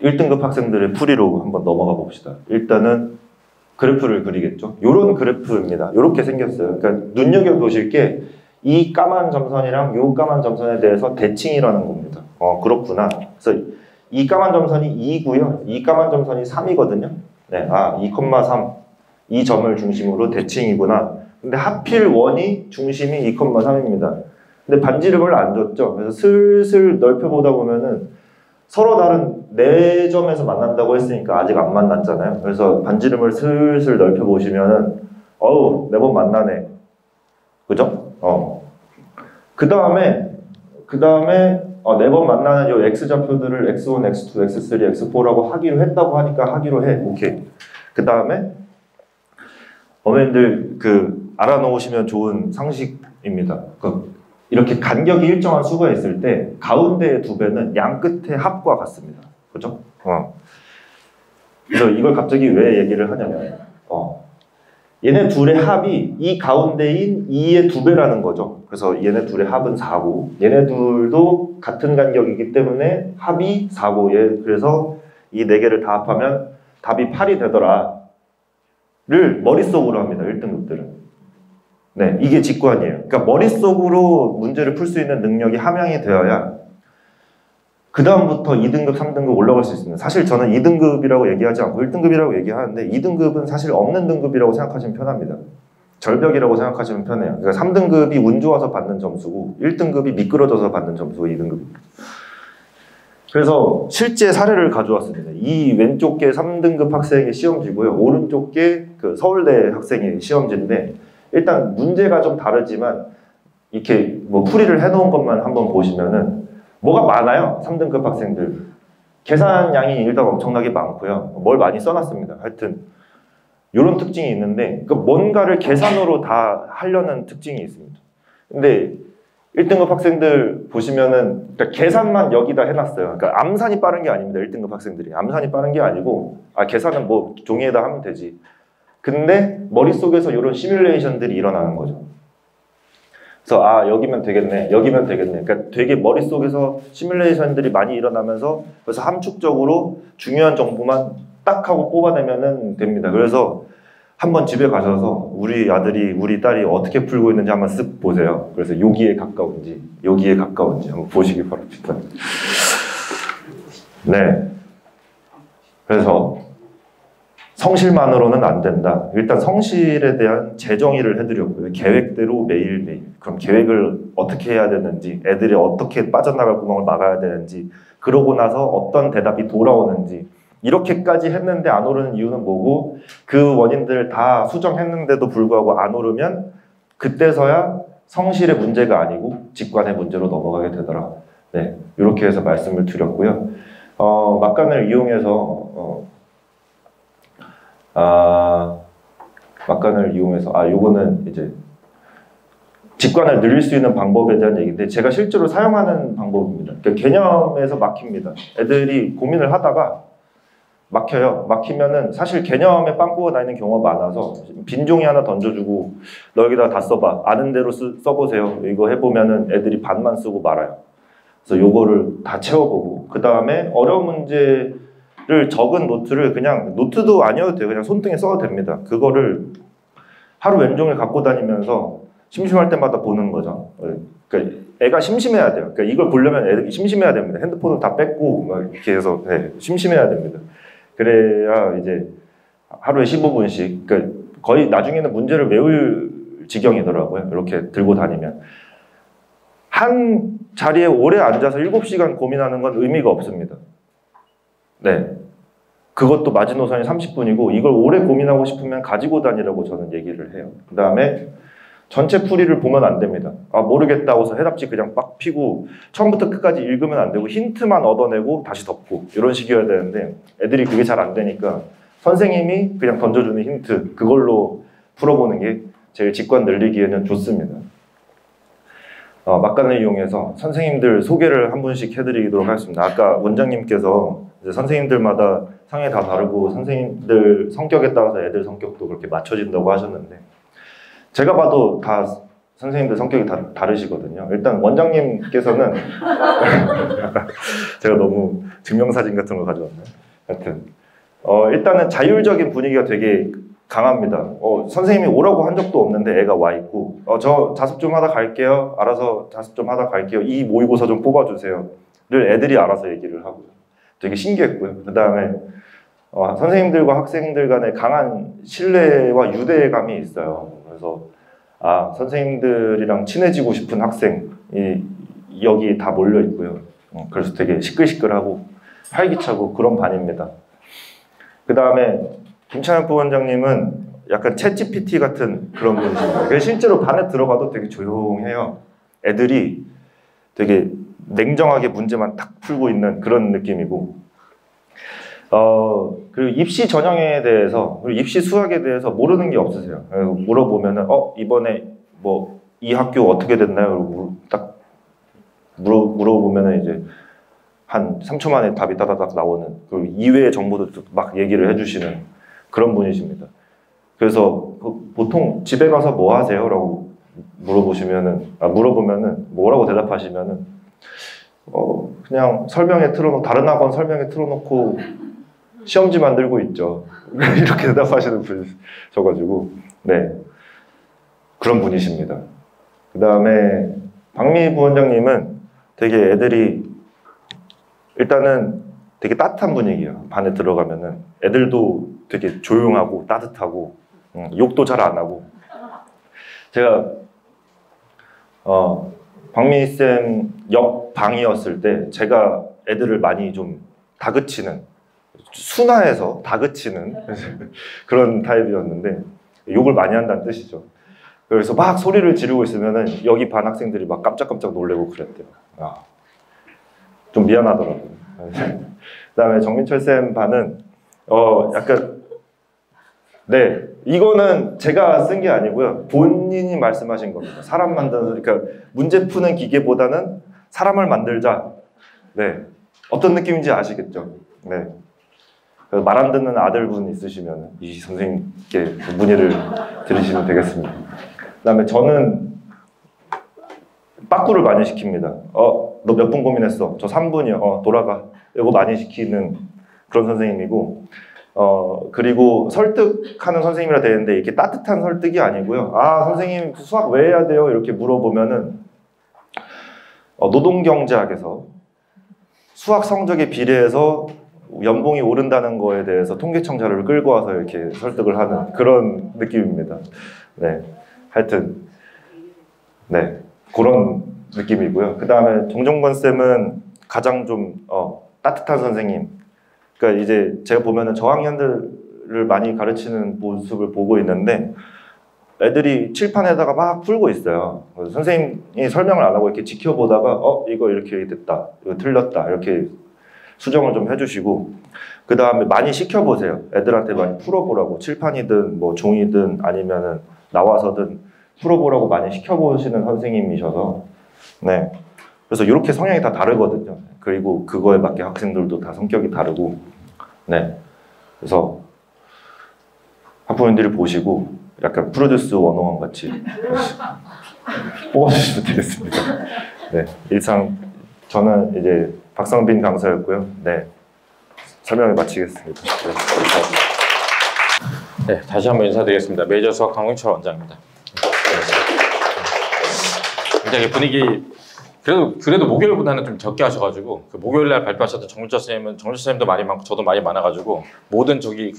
1등급 학생들의 풀이로 한번 넘어가 봅시다. 일단은 그래프를 그리겠죠. 요런 그래프입니다. 요렇게 생겼어요. 그러니까 눈여겨보실 게 이 까만 점선이랑 요 까만 점선에 대해서 대칭이라는 겁니다. 그렇구나. 그래서 이 까만 점선이 2고요. 이 까만 점선이 3이거든요. 네, 2,3. 이 점을 중심으로 대칭이구나. 근데 하필 원이 중심이 2,3입니다. 근데 반지름을 안 줬죠. 그래서 슬슬 넓혀보다 보면은 서로 다른 4점에서 만난다고 했으니까 아직 안 만났잖아요. 그래서 반지름을 슬슬 넓혀보시면은 어우, 4번 만나네. 그죠? 그 다음에 4번 만나는 요 X좌표들을 X1, X2, X3, X4라고 하기로 했다고 하니까 하기로 해. 오케이. 그 다음에 어머님들 알아놓으시면 좋은 상식입니다. 이렇게 간격이 일정한 수가 있을 때 가운데의 2배는 양 끝의 합과 같습니다. 그죠? 그래서 이걸 갑자기 왜 얘기를 하냐면 얘네 둘의 합이 이 가운데인 2의 2배라는 거죠. 그래서 얘네 둘의 합은 4고 얘네 둘도 같은 간격이기 때문에 합이 4고 그래서 이 4개를 다 합하면 답이 8이 되더라 를 머릿속으로 합니다. 1등급들은. 네, 이게 직관이에요. 그러니까 머릿속으로 문제를 풀 수 있는 능력이 함양이 되어야 그 다음부터 2등급, 3등급 올라갈 수 있습니다. 사실 저는 2등급이라고 얘기하지 않고 1등급이라고 얘기하는데 2등급은 사실 없는 등급이라고 생각하시면 편합니다. 절벽이라고 생각하시면 편해요. 그러니까 3등급이 운 좋아서 받는 점수고 1등급이 미끄러져서 받는 점수고 2등급입니다. 그래서 실제 사례를 가져왔습니다. 이 왼쪽 게 3등급 학생의 시험지고요. 오른쪽 게 서울대 학생의 시험지인데 일단 문제가 좀 다르지만 이렇게 풀이를 해놓은 것만 한번 보시면은 뭐가 많아요. 3등급 학생들. 계산량이 일단 엄청나게 많고요. 뭘 많이 써놨습니다. 하여튼 이런 특징이 있는데 뭔가를 계산으로 다 하려는 특징이 있습니다. 근데 1등급 학생들 보시면은 계산만 여기다 해놨어요. 그러니까 암산이 빠른 게 아닙니다. 1등급 학생들이. 암산이 빠른 게 아니고 계산은 종이에다 하면 되지. 근데 머릿속에서 이런 시뮬레이션들이 일어나는 거죠. 그래서 아 여기면 되겠네, 여기면 되겠네. 그러니까 되게 머릿속에서 시뮬레이션들이 많이 일어나면서 그래서 함축적으로 중요한 정보만 딱 하고 뽑아내면 됩니다. 그래서 한번 집에 가셔서 우리 아들이 우리 딸이 어떻게 풀고 있는지 한번 쓱 보세요. 그래서 여기에 가까운지 여기에 가까운지 한번 보시기 바랍니다. 네. 그래서 성실만으로는 안 된다. 일단 성실에 대한 재정의를 해드렸고요. 계획대로 매일매일. 그럼 계획을 어떻게 해야 되는지, 애들이 어떻게 빠져나갈 구멍을 막아야 되는지, 그러고 나서 어떤 대답이 돌아오는지, 이렇게까지 했는데 안 오르는 이유는 뭐고, 그 원인들을 다 수정했는데도 불구하고 안 오르면 그때서야 성실의 문제가 아니고 직관의 문제로 넘어가게 되더라. 네, 이렇게 해서 말씀을 드렸고요. 막간을 이용해서 요거는 이제 직관을 늘릴 수 있는 방법에 대한 얘기인데 제가 실제로 사용하는 방법입니다. 그러니까 개념에서 막힙니다. 애들이 고민을 하다가 막혀요. 막히면은 사실 개념에 빵꾸가 나 있는 경우가 많아서 빈 종이 하나 던져주고 너 여기다가 다 써봐. 아는 대로 써보세요. 이거 해보면은 애들이 반만 쓰고 말아요. 그래서 요거를 다 채워보고 그 다음에 어려운 문제를 적은 노트를 그냥 노트도 아니어도 돼요. 그냥 손등에 써도 됩니다. 그거를 하루 왼종일 갖고 다니면서 심심할 때마다 보는 거죠. 그러니까 애가 심심해야 돼요. 그러니까 이걸 보려면 애들이 심심해야 됩니다. 핸드폰을 다 뺏고 막 이렇게 해서 네, 심심해야 됩니다. 그래야 이제 하루에 15분씩 그러니까 거의 나중에는 문제를 외울 지경이더라고요. 이렇게 들고 다니면 한 자리에 오래 앉아서 7시간 고민하는 건 의미가 없습니다. 네, 그것도 마지노선이 30분이고 이걸 오래 고민하고 싶으면 가지고 다니라고 저는 얘기를 해요. 그 다음에 전체 풀이를 보면 안 됩니다. 아 모르겠다 하고서 해답지 그냥 빡 피고 처음부터 끝까지 읽으면 안 되고 힌트만 얻어내고 다시 덮고 이런 식이어야 되는데 애들이 그게 잘 안 되니까 선생님이 그냥 던져주는 힌트 그걸로 풀어보는 게 제일 직관 늘리기에는 좋습니다. 막간을 이용해서 선생님들 소개를 한 분씩 해드리도록 하겠습니다. 아까 원장님께서 이제 선생님들마다 상황이 다 다르고 선생님들 성격에 따라서 애들 성격도 그렇게 맞춰진다고 하셨는데 제가 봐도 다 선생님들 성격이 다 다르시거든요. 일단 원장님께서는 제가 너무 증명사진 같은 걸 가져왔나요? 하여튼 일단은 자율적인 분위기가 되게 강합니다. 선생님이 오라고 한 적도 없는데 애가 와 있고 저 자습 좀 하다 갈게요. 알아서 자습 좀 하다 갈게요. 이 모의고사 좀 뽑아주세요. 를 애들이 알아서 얘기를 하고요. 되게 신기했고요. 그 다음에 선생님들과 학생들 간에 강한 신뢰와 유대감이 있어요. 그래서 선생님들이랑 친해지고 싶은 학생이 여기 다 몰려 있고요. 그래서 되게 시끌시끌하고 활기차고 그런 반입니다. 그 다음에 김찬현 부원장님은 약간 챗GPT 같은 그런 분이십니다. 실제로 반에 들어가도 되게 조용해요. 애들이 되게 냉정하게 문제만 딱 풀고 있는 그런 느낌이고 그리고 입시 전형에 대해서 그리고 입시 수학에 대해서 모르는 게 없으세요. 물어보면은 이번에 뭐 이 학교 어떻게 됐나요? 딱 물어보면은 이제 한 3초 만에 답이 따다닥 나오는 그리고 이외의 정보도 막 얘기를 해주시는 그런 분이십니다. 그래서 보통 집에 가서 뭐 하세요? 라고 물어보면은 뭐라고 대답하시면은 그냥 설명회 틀어놓고 다른 학원 설명회 틀어놓고 시험지 만들고 있죠. 이렇게 대답하시는 분이셔가지고 네 그런 분이십니다. 그 다음에 박미 부원장님은 되게 애들이 일단은 되게 따뜻한 분위기예요. 반에 들어가면은 애들도 되게 조용하고 따뜻하고 욕도 잘 안 하고 제가 박미쌤 옆방이었을 때 제가 애들을 많이 좀 다그치는 순화해서 다그치는 그런 타입이었는데 욕을 많이 한다는 뜻이죠. 그래서 막 소리를 지르고 있으면은 여기 반 학생들이 막 깜짝깜짝 놀래고 그랬대요. 좀 미안하더라고요. 그 다음에 정민철 쌤 반은 약간 네 이거는 제가 쓴 게 아니고요. 본인이 말씀하신 겁니다. 사람 만드는 그러니까 문제 푸는 기계보다는 사람을 만들자. 네 어떤 느낌인지 아시겠죠? 네. 말 안 듣는 아들분 있으시면 이 선생님께 문의를 드리시면 되겠습니다. 그 다음에 저는 빠꾸를 많이 시킵니다. 너 몇 분 고민했어? 저 3분이요. 돌아가. 이거 많이 시키는 그런 선생님이고, 그리고 설득하는 선생님이라 되는데 이게 따뜻한 설득이 아니고요. 선생님 수학 왜 해야 돼요? 이렇게 물어보면은 노동경제학에서 수학 성적에 비례해서 연봉이 오른다는 거에 대해서 통계청 자료를 끌고 와서 이렇게 설득을 하는 그런 느낌입니다. 네, 하여튼 네, 그런 느낌이고요. 그 다음에 정종건 쌤은 가장 좀 따뜻한 선생님. 그러니까 이제 제가 보면은 저학년들을 많이 가르치는 모습을 보고 있는데 애들이 칠판에다가 막 풀고 있어요. 선생님이 설명을 안 하고 이렇게 지켜보다가 이거 이렇게 됐다, 이거 틀렸다 이렇게 수정을 좀 해주시고, 그 다음에 많이 시켜보세요. 애들한테 많이 풀어보라고, 칠판이든 뭐 종이든 아니면은 나와서든 풀어보라고 많이 시켜보시는 선생님이셔서, 네, 그래서 이렇게 성향이 다 다르거든요. 그리고 그거에 맞게 학생들도 다 성격이 다르고, 네, 그래서 학부모님들이 보시고 약간 프로듀스 101 같이 뽑아주시면 되겠습니다. 네, 일상 저는 이제 박성빈 강사였고요. 네, 설명을 마치겠습니다. 네, 다시 한번 인사드리겠습니다. 메이저 수학 강민철 원장입니다. 굉장히 분위기 그래도 목요일보다는 좀 적게 하셔가지고 그 목요일날 발표하셨던 정민철 선생님도 말이 많고 저도 말이 많아가지고 모든 저희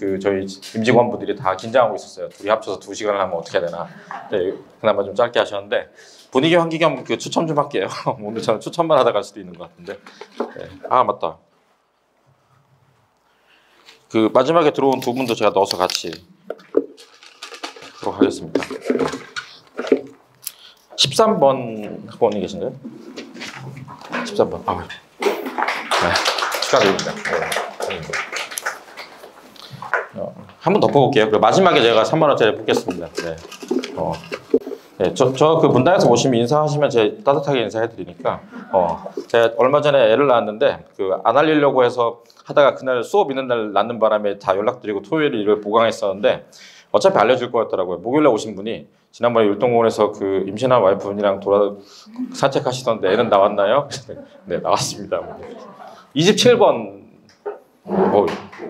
임직원분들이 다 긴장하고 있었어요. 둘이 합쳐서 2시간을 하면 어떻게 해야 되나. 네, 그나마 좀 짧게 하셨는데 분위기 환기 겸 그 추첨 좀 할게요. 오늘 저는 추첨만 하다 갈 수도 있는 것 같은데. 네. 맞다. 그 마지막에 들어온 두 분도 제가 넣어서 같이 하도록 하겠습니다. 13번 학번이 계신가요? 13번. 네, 축하드립니다. 한 번 더 뽑을게요. 그리고 마지막에 제가 3만원짜리 뽑겠습니다. 네. 네, 그 분당에서 오시면 인사하시면 제가 따뜻하게 인사해드리니까, 제가 얼마 전에 애를 낳았는데, 안 알리려고 해서 하다가 그날 수업 있는 날 낳는 바람에 다 연락드리고 토요일에 일을 보강했었는데, 어차피 알려줄 거였더라고요. 목요일에 오신 분이, 지난번에 율동공원에서 그 임신한 와이프분이랑 산책하시던데 애는 나왔나요? 네, 나왔습니다. 27번,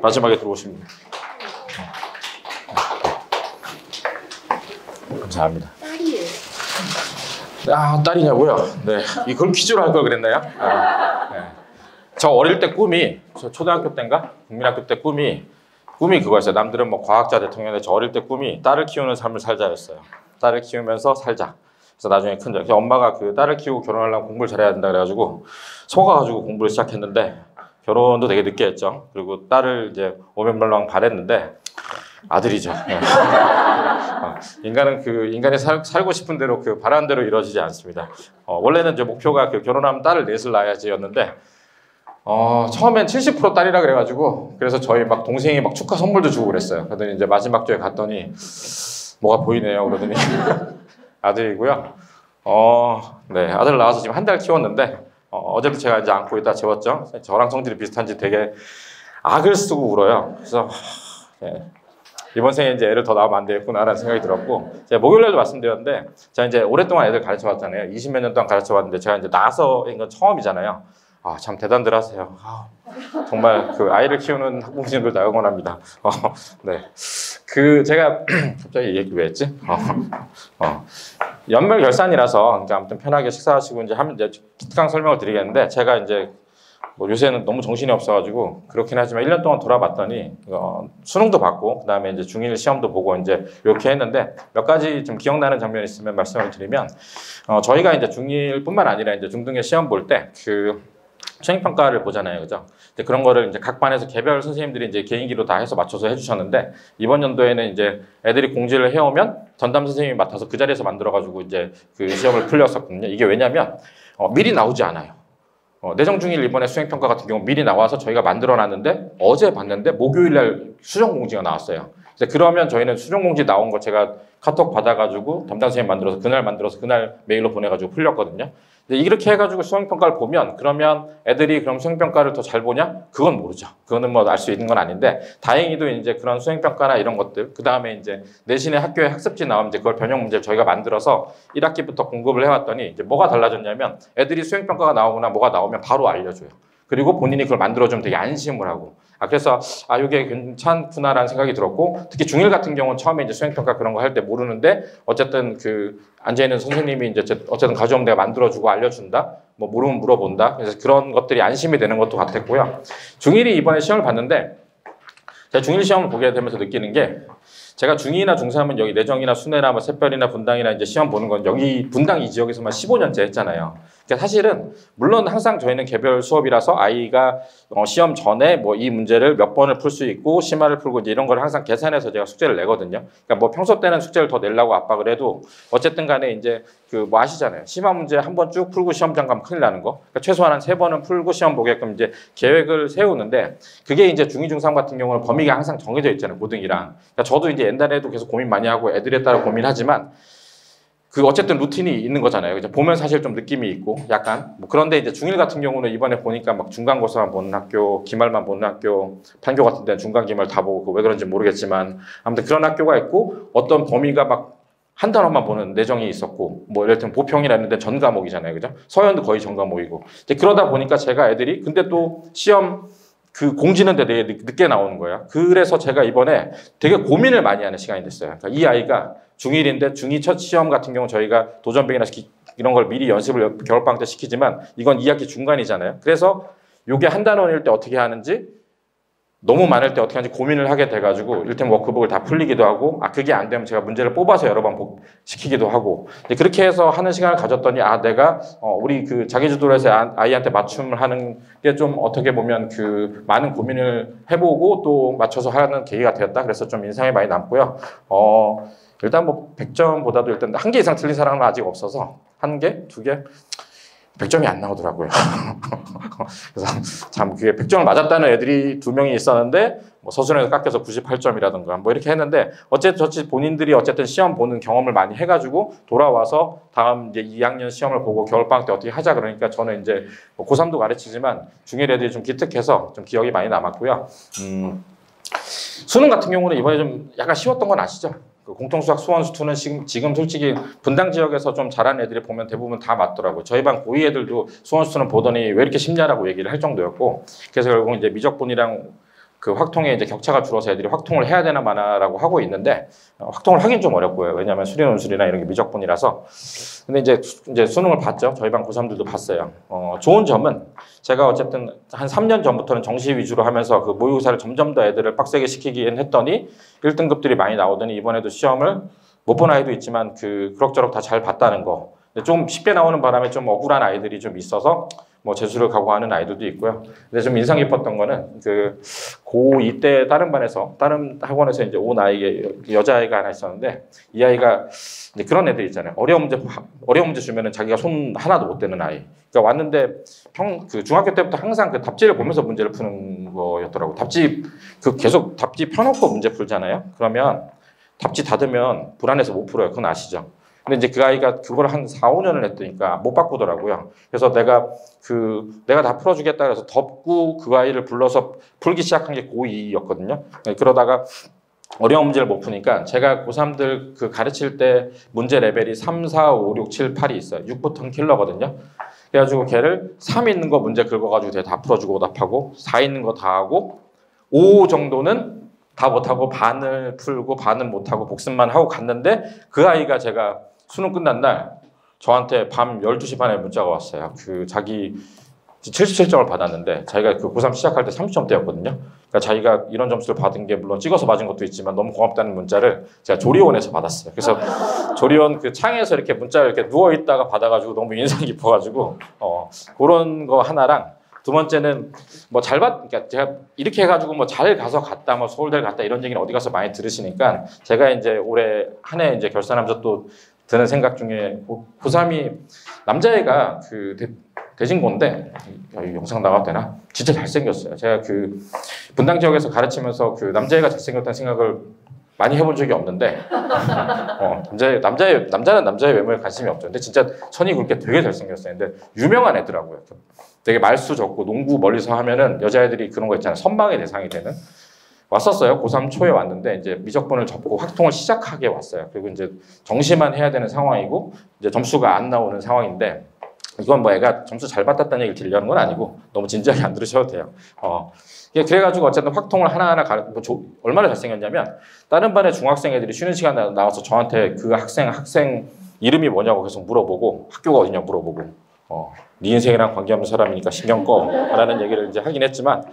마지막에 들어오신 분. 감사합니다. 딸이냐고요? 네, 이걸 퀴즈로 할 걸 그랬나요? 네. 저 어릴 때 저 초등학교 때인가? 국민학교 때 꿈이 그거였어요. 남들은 뭐 과학자, 대통령인데 저 어릴 때 꿈이 딸을 키우는 삶을 살자였어요. 딸을 키우면서 살자. 그래서 나중에 그래서 엄마가 그 딸을 키우고 결혼하려면 공부를 잘해야 된다 그래가지고 속아가지고 공부를 시작했는데 결혼도 되게 늦게 했죠. 그리고 딸을 이제 오면말랑 바랬는데 아들이죠. 인간이 살고 싶은 대로 바라는 대로 이루어지지 않습니다. 원래는 이제 목표가 결혼하면 딸을 넷을 낳아야지였는데 처음엔 70% 딸이라 그래가지고 그래서 저희 막 동생이 막 축하 선물도 주고 그랬어요. 그러더니 이제 마지막 주에 갔더니 뭐가 보이네요. 그러더니 아들이고요. 네, 아들 낳아서 지금 한 달 키웠는데 어제도 제가 이제 안고 있다 재웠죠. 저랑 성질이 비슷한지 되게 악을 쓰고 울어요. 그래서 네, 이번 생에 이제 애를 더 낳으면 안 되겠구나라는 생각이 들었고, 제가 목요일날도 말씀드렸는데 제가 이제 오랫동안 애들 가르쳐 왔잖아요. 20몇 년 동안 가르쳐 왔는데 제가 이제 나서 인 건 처음이잖아요. 참 대단들 하세요. 정말 아이를 키우는 학부모님들 다 응원합니다. 네. 제가 갑자기 이 얘기 왜 했지? 연말결산이라서 그러니까 아무튼 편하게 식사하시고 이제 하면 이제 기특한 설명을 드리겠는데, 제가 이제 뭐 요새는 너무 정신이 없어가지고 그렇긴 하지만 1년 동안 돌아봤더니 수능도 받고 그 다음에 이제 중1 시험도 보고 이제 이렇게 했는데 몇 가지 좀 기억나는 장면이 있으면 말씀을 드리면, 저희가 이제 중1뿐만 아니라 이제 중등의 시험 볼 때 수행평가를 보잖아요. 그죠? 그런 거를 이제 각 반에서 개별 선생님들이 이제 개인기로 다 해서 맞춰서 해주셨는데, 이번 연도에는 이제 애들이 공지를 해오면 전담 선생님이 맡아서 그 자리에서 만들어가지고 이제 그 시험을 풀렸었거든요. 이게 왜냐면, 미리 나오지 않아요. 내정중일 이번에 수행평가 같은 경우 미리 나와서 저희가 만들어 놨는데 어제 봤는데 목요일날 수정 공지가 나왔어요. 그러면 저희는 수정공지 나온 거 제가 카톡 받아가지고 담당 선생님 만들어서 그날 메일로 보내가지고 풀렸거든요. 근데 이렇게 해가지고 수행평가를 보면 그러면 애들이 그럼 수행평가를 더 잘 보냐? 그건 모르죠. 그거는 뭐 알 수 있는 건 아닌데 다행히도 이제 그런 수행평가나 이런 것들 그 다음에 이제 내신에 학교에 학습지 나오면 이제 그걸 변형 문제를 저희가 만들어서 1학기부터 공급을 해왔더니 이제 뭐가 달라졌냐면 애들이 수행평가가 나오거나 뭐가 나오면 바로 알려줘요. 그리고 본인이 그걸 만들어주면 되게 안심을 하고 그래서 이게 괜찮구나라는 생각이 들었고 특히 중1 같은 경우는 처음에 이제 수행평가 그런 거 할 때 모르는데 어쨌든 그 앉아있는 선생님이 이제 어쨌든 가져오면 내가 만들어주고 알려준다 뭐 물으면 물어본다 그래서 그런 것들이 안심이 되는 것도 같았고요. 중1이 이번에 시험을 봤는데 제가 중1 시험을 보게 되면서 느끼는 게 제가 중2나 중3은 여기 내정이나 수내나 뭐 샛별이나 분당이나 이제 시험 보는 건 여기 분당 이 지역에서만 15년째 했잖아요. 그러니까 사실은 물론 항상 저희는 개별 수업이라서 아이가 시험 전에 뭐 이 문제를 몇 번을 풀 수 있고 심화를 풀고 이제 이런 걸 항상 계산해서 제가 숙제를 내거든요. 그러니까 뭐 평소 때는 숙제를 더 내려고 압박을 해도 어쨌든 간에 이제 그 뭐 아시잖아요. 심화 문제 한 번 쭉 풀고 시험장 가면 큰일 나는 거. 그러니까 최소한 한 3번은 풀고 시험 보게끔 이제 계획을 세우는데 그게 이제 중2, 중3 같은 경우는 범위가 항상 정해져 있잖아요. 고등이랑. 그러니까 저도 이제 옛날에도 계속 고민 많이 하고 애들에 따라 고민하지만 그 어쨌든 루틴이 있는 거잖아요. 이제 보면 사실 좀 느낌이 있고 약간 뭐 그런데 이제 중1 같은 경우는 이번에 보니까 막 중간고사만 보는 학교, 기말만 보는 학교, 판교 같은 데는 중간 기말 다 보고 왜 그런지 모르겠지만 아무튼 그런 학교가 있고 어떤 범위가 막 한 단원만 보는 내정이 있었고 뭐 예를 들면 보평이라 했는데 전 과목이잖아요. 그죠? 서연도 거의 전 과목이고 이제 그러다 보니까 제가 애들이 근데 또 시험 그 공지는 되게 늦게 나오는 거예요. 그래서 제가 이번에 되게 고민을 많이 하는 시간이 됐어요. 그러니까 이 아이가 중1인데 중2 첫 시험 같은 경우 저희가 도전뱅이나 이런 걸 미리 연습을 겨울방학 때 시키지만 이건 2학기 중간이잖아요. 그래서 이게 한 단원일 때 어떻게 하는지 너무 많을 때 어떻게 하는지 고민을 하게 돼가지고 일템 워크북을 다 풀리기도 하고 그게 안 되면 제가 문제를 뽑아서 여러 번 시키기도 하고 그렇게 해서 하는 시간을 가졌더니 내가 우리 그 자기주도로 해서 아이한테 맞춤을 하는 게 좀 어떻게 보면 그 많은 고민을 해보고 또 맞춰서 하는 계기가 되었다. 그래서 좀 인상이 많이 남고요. 일단 뭐 100점보다도 일단 1개 이상 틀린 사람은 아직 없어서 1개, 2개 100점이 안 나오더라고요. 그래서 참 그게 100점을 맞았다는 애들이 2명이 있었는데 뭐 서술에서 깎여서 98점이라든가 뭐 이렇게 했는데 어쨌든 본인들이 어쨌든 시험 보는 경험을 많이 해가지고 돌아와서 다음 이제 2학년 시험을 보고 겨울방학 때 어떻게 하자 그러니까 저는 이제 뭐 고3도 가르치지만 중1 애들이 좀 기특해서 좀 기억이 많이 남았고요. 수능 같은 경우는 이번에 좀 약간 쉬웠던 건 아시죠? 그 공통수학 수원수2는 지금 솔직히 분당 지역에서 좀 잘하는 애들이 보면 대부분 다 맞더라고요. 저희 반 고2 애들도 수원수2는 보더니 왜 이렇게 쉽냐라고 얘기를 할 정도였고 그래서 결국 이제 미적분이랑 그 확통에 이제 격차가 줄어서 애들이 확통을 해야 되나 마나라고 하고 있는데 확통을 하긴 좀 어렵고요. 왜냐하면 수리논술이나 이런 게 미적분이라서. 근데 이제 수능을 봤죠. 저희 반 고3들도 봤어요. 좋은 점은 제가 어쨌든 한 3년 전부터는 정시 위주로 하면서 그 모의고사를 점점 더 애들을 빡세게 시키긴 했더니 1등급들이 많이 나오더니 이번에도 시험을 못 본 아이도 있지만 그럭저럭 다 잘 봤다는 거. 좀 쉽게 나오는 바람에 좀 억울한 아이들이 좀 있어서 뭐 재수를 각오하는 아이들도 있고요. 근데 좀 인상 깊었던 거는 그 고2 때 다른 학원에서 이제 온 여자아이가 하나 있었는데 이 아이가 이제 그런 애들 있잖아요. 어려운 문제 주면은 자기가 손 하나도 못 대는 아이. 그러니까 왔는데 그 중학교 때부터 항상 그 답지를 보면서 문제를 푸는 거였더라고. 계속 답지 펴놓고 문제 풀잖아요. 그러면 답지 닫으면 불안해서 못 풀어요. 그건 아시죠? 근데 이제 그 아이가 그걸 한 4, 5년을 했으니까 못 바꾸더라고요. 그래서 내가 다 풀어주겠다 그래서 덮고 그 아이를 불러서 풀기 시작한 게 고2였거든요. 그러다가 어려운 문제를 못 푸니까 제가 고3들 그 가르칠 때 문제 레벨이 3, 4, 5, 6, 7, 8이 있어요. 6부터는 킬러거든요. 그래가지고 걔를 3 있는 거 문제 긁어가지고 걔 다 풀어주고 오답하고 4 있는 거 다 하고 5 정도는 다 못하고 반을 풀고 반은 못하고 복습만 하고 갔는데 그 아이가 제가 수능 끝난 날 저한테 밤 12시 반에 문자가 왔어요. 자기 77점을 받았는데 자기가 그 고3 시작할 때 30점대였거든요. 그러니까 자기가 이런 점수를 받은 게 물론 찍어서 맞은 것도 있지만 너무 고맙다는 문자를 제가 조리원에서 받았어요. 그래서 조리원 그 창에서 이렇게 문자를 이렇게 누워있다가 받아가지고 너무 인상 깊어가지고 그런 거 하나랑 두 번째는 그러니까 제가 이렇게 해가지고 뭐 잘 가서 갔다, 뭐 서울대를 갔다 이런 얘기는 어디 가서 많이 들으시니까 제가 이제 올해 한 해 이제 결산하면서 또 드는 생각 중에 고3이 남자애가 대진고인데 영상 나가도 되나? 진짜 잘생겼어요. 제가 그 분당 지역에서 가르치면서 그 남자애가 잘생겼다는 생각을 많이 해본 적이 없는데 남자는 남자의 외모에 관심이 없죠. 근데 진짜 천이 굵게 되게 잘생겼어요. 근데 유명한 애더라고요. 되게 말수 적고 농구 멀리서 하면은 여자애들이 그런 거 있잖아요. 선망의 대상이 되는. 왔었어요. 고3 초에 왔는데 이제 미적분을 접고 확통을 시작하게 왔어요. 그리고 이제 정시만 해야 되는 상황이고 이제 점수가 안 나오는 상황인데 이건 뭐 애가 점수 잘 받았다는 얘기를 드리려는 건 아니고 너무 진지하게 안 들으셔도 돼요. 그래가지고 어쨌든 확통을 하나하나 얼마나 잘생겼냐면 다른 반의 중학생 애들이 쉬는 시간에 나와서 저한테 그 학생 이름이 뭐냐고 계속 물어보고 학교가 어디냐고 물어보고 네 인생이랑 관계없는 사람이니까 신경 꺼라는 얘기를 이제 하긴 했지만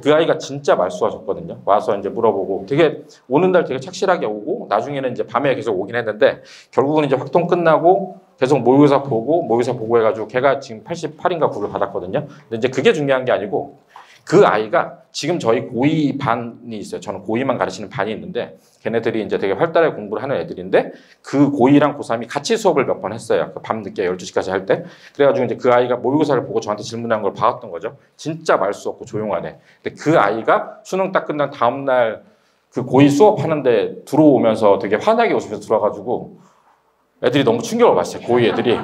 그 아이가 진짜 말수가 좋거든요. 와서 이제 물어보고 되게 오는 날 되게 착실하게 오고 나중에는 이제 밤에 계속 오긴 했는데 결국은 이제 확통 끝나고 계속 모의고사 보고 해가지고 걔가 지금 88인가 9를 받았거든요. 근데 이제 그게 중요한 게 아니고 그 아이가 지금 저희 고2 반이 있어요. 저는 고2만 가르치는 반이 있는데 걔네들이 이제 되게 활달하게 공부를 하는 애들인데 그 고2랑 고3이 같이 수업을 몇 번 했어요. 밤 늦게 12시까지 할 때. 그래가지고 이제 그 아이가 모의고사를 보고 저한테 질문한 걸 봐왔던 거죠. 진짜 말수 없고 조용하네. 근데 그 아이가 수능 딱 끝난 다음날 그 고2 수업하는데 들어오면서 되게 환하게 웃으면서 들어와가지고 애들이 너무 충격을 받았어요. 고2 애들이.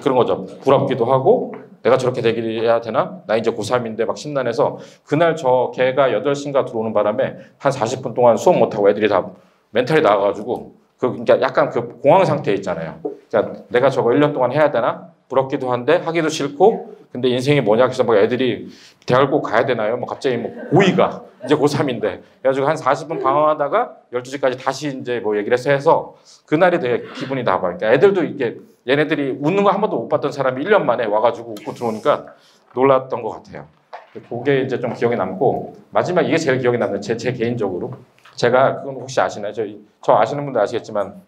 그런 거죠. 부럽기도 하고 내가 저렇게 되야 되나? 나 이제 고3인데 막 심란해서 그날 걔가 8시인가 들어오는 바람에 한 40분 동안 수업 못하고 애들이 다 멘탈이 나와가지고 그러니까 약간 그 공황 상태 있잖아요. 그러니까 내가 저거 1년 동안 해야 되나? 부럽기도 한데 하기도 싫고 근데 인생이 뭐냐 그래서 막 애들이 대학을 꼭 가야 되나요? 뭐 갑자기 뭐 고2가 이제 고3인데 그래가지고 한 40분 방황하다가 12시까지 다시 이제 뭐 얘기를 해서 그날이 되게 기분이 나빠요. 그러니까 애들도 이게 얘네들이 웃는 거 한 번도 못 봤던 사람이 1년 만에 와가지고 웃고 들어오니까 놀랐던 것 같아요. 그게 이제 좀 기억에 남고 마지막 이게 제일 기억에 남는 제 개인적으로 제가 그건 혹시 아시나요? 저 아시는 분들 아시겠지만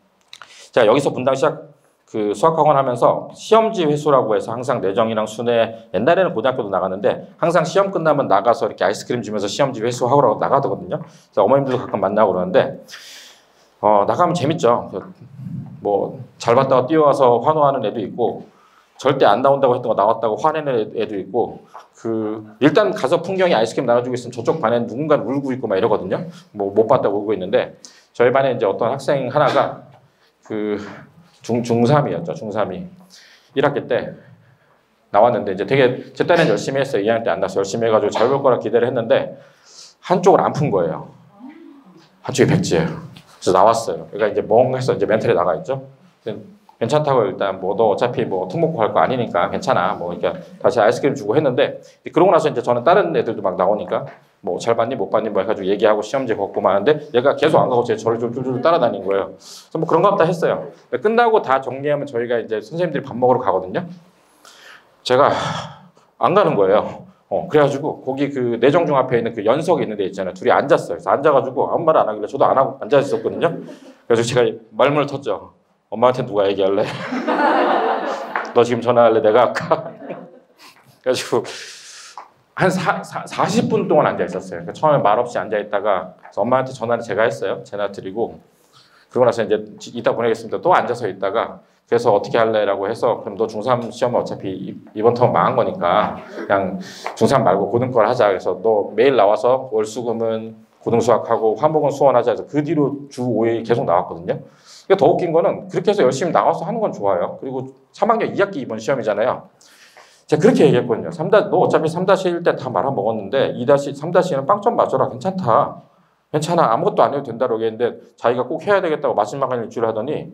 제가 여기서 분당 시작 그 수학학원 하면서 시험지 회수라고 해서 항상 내정이랑 순회 옛날에는 고등학교도 나갔는데 항상 시험 끝나면 나가서 이렇게 아이스크림 주면서 시험지 회수하고 나가거든요. 그래서 어머님들도 가끔 만나고 그러는데 나가면 재밌죠. 뭐 잘 봤다고 뛰어와서 환호하는 애도 있고 절대 안 나온다고 했던 거 나왔다고 화내는 애도 있고 일단 가서 풍경이 아이스크림 나눠주고 있으면 저쪽 반에 누군가는 울고 있고 막 이러거든요. 뭐 못 봤다고 울고 있는데 저희 반에 이제 어떤 학생 하나가 중3이었죠. 중3이 1학기 때 나왔는데 이제 되게 제 딴엔 열심히 했어요. 2학년 때 안 나서 열심히 해가지고 잘 볼 거라 기대를 했는데 한쪽을 안 푼 거예요. 한쪽이 백지예요. 그래서 나왔어요. 그러니까 이제 멍해서 이제 멘탈이 나가 있죠. 괜찮다고 일단 뭐 너 어차피 뭐 특목고 할 거 아니니까 괜찮아. 뭐 그러니까 다시 아이스크림 주고 했는데 그러고 나서 이제 저는 다른 애들도 막 나오니까 뭐 잘 봤니 못 봤니 뭐 해가지고 얘기하고 시험지 걷고 마는데 얘가 계속 안 가고 저를 쫄쫄 따라다닌 거예요. 그래서 뭐 그런 거 없다 했어요. 끝나고 다 정리하면 저희가 이제 선생님들이 밥 먹으러 가거든요. 제가 안 가는 거예요. 그래가지고 거기 그 내정중 앞에 있는 그 연석이 있는 데 있잖아요. 둘이 앉았어요. 그래서 앉아가지고 아무 말 안 하길래 저도 안 하고 앉아 있었거든요. 그래서 제가 말문을 텄죠. 엄마한테 누가 얘기할래? 너 지금 전화할래? 내가 아까 그래가지고 한 40분 동안 앉아 있었어요. 그러니까 처음에 말 없이 앉아 있다가 엄마한테 전화를 제가 했어요. 전화 드리고 그러고 나서 이제 이따 보내겠습니다. 또 앉아서 있다가 그래서 어떻게 할래라고 해서 그럼 너 중3 시험은 어차피 이번 텀 망한 거니까 그냥 중3 말고 고등과를 하자. 그래서 너 매일 나와서 월수금은 고등수학하고 화목은 수원하자 해서 그 뒤로 주 5일 계속 나왔거든요. 더 웃긴 거는 그렇게 해서 열심히 나와서 하는 건 좋아요. 그리고 3학년 2학기 이번 시험이잖아요. 제가 그렇게 얘기했거든요. 너 어차피 3-1 때 다 말아먹었는데 3-2는 빵점 맞춰라. 괜찮다. 괜찮아. 아무것도 안 해도 된다고 얘기했는데 자기가 꼭 해야 되겠다고 마지막에 일주일 하더니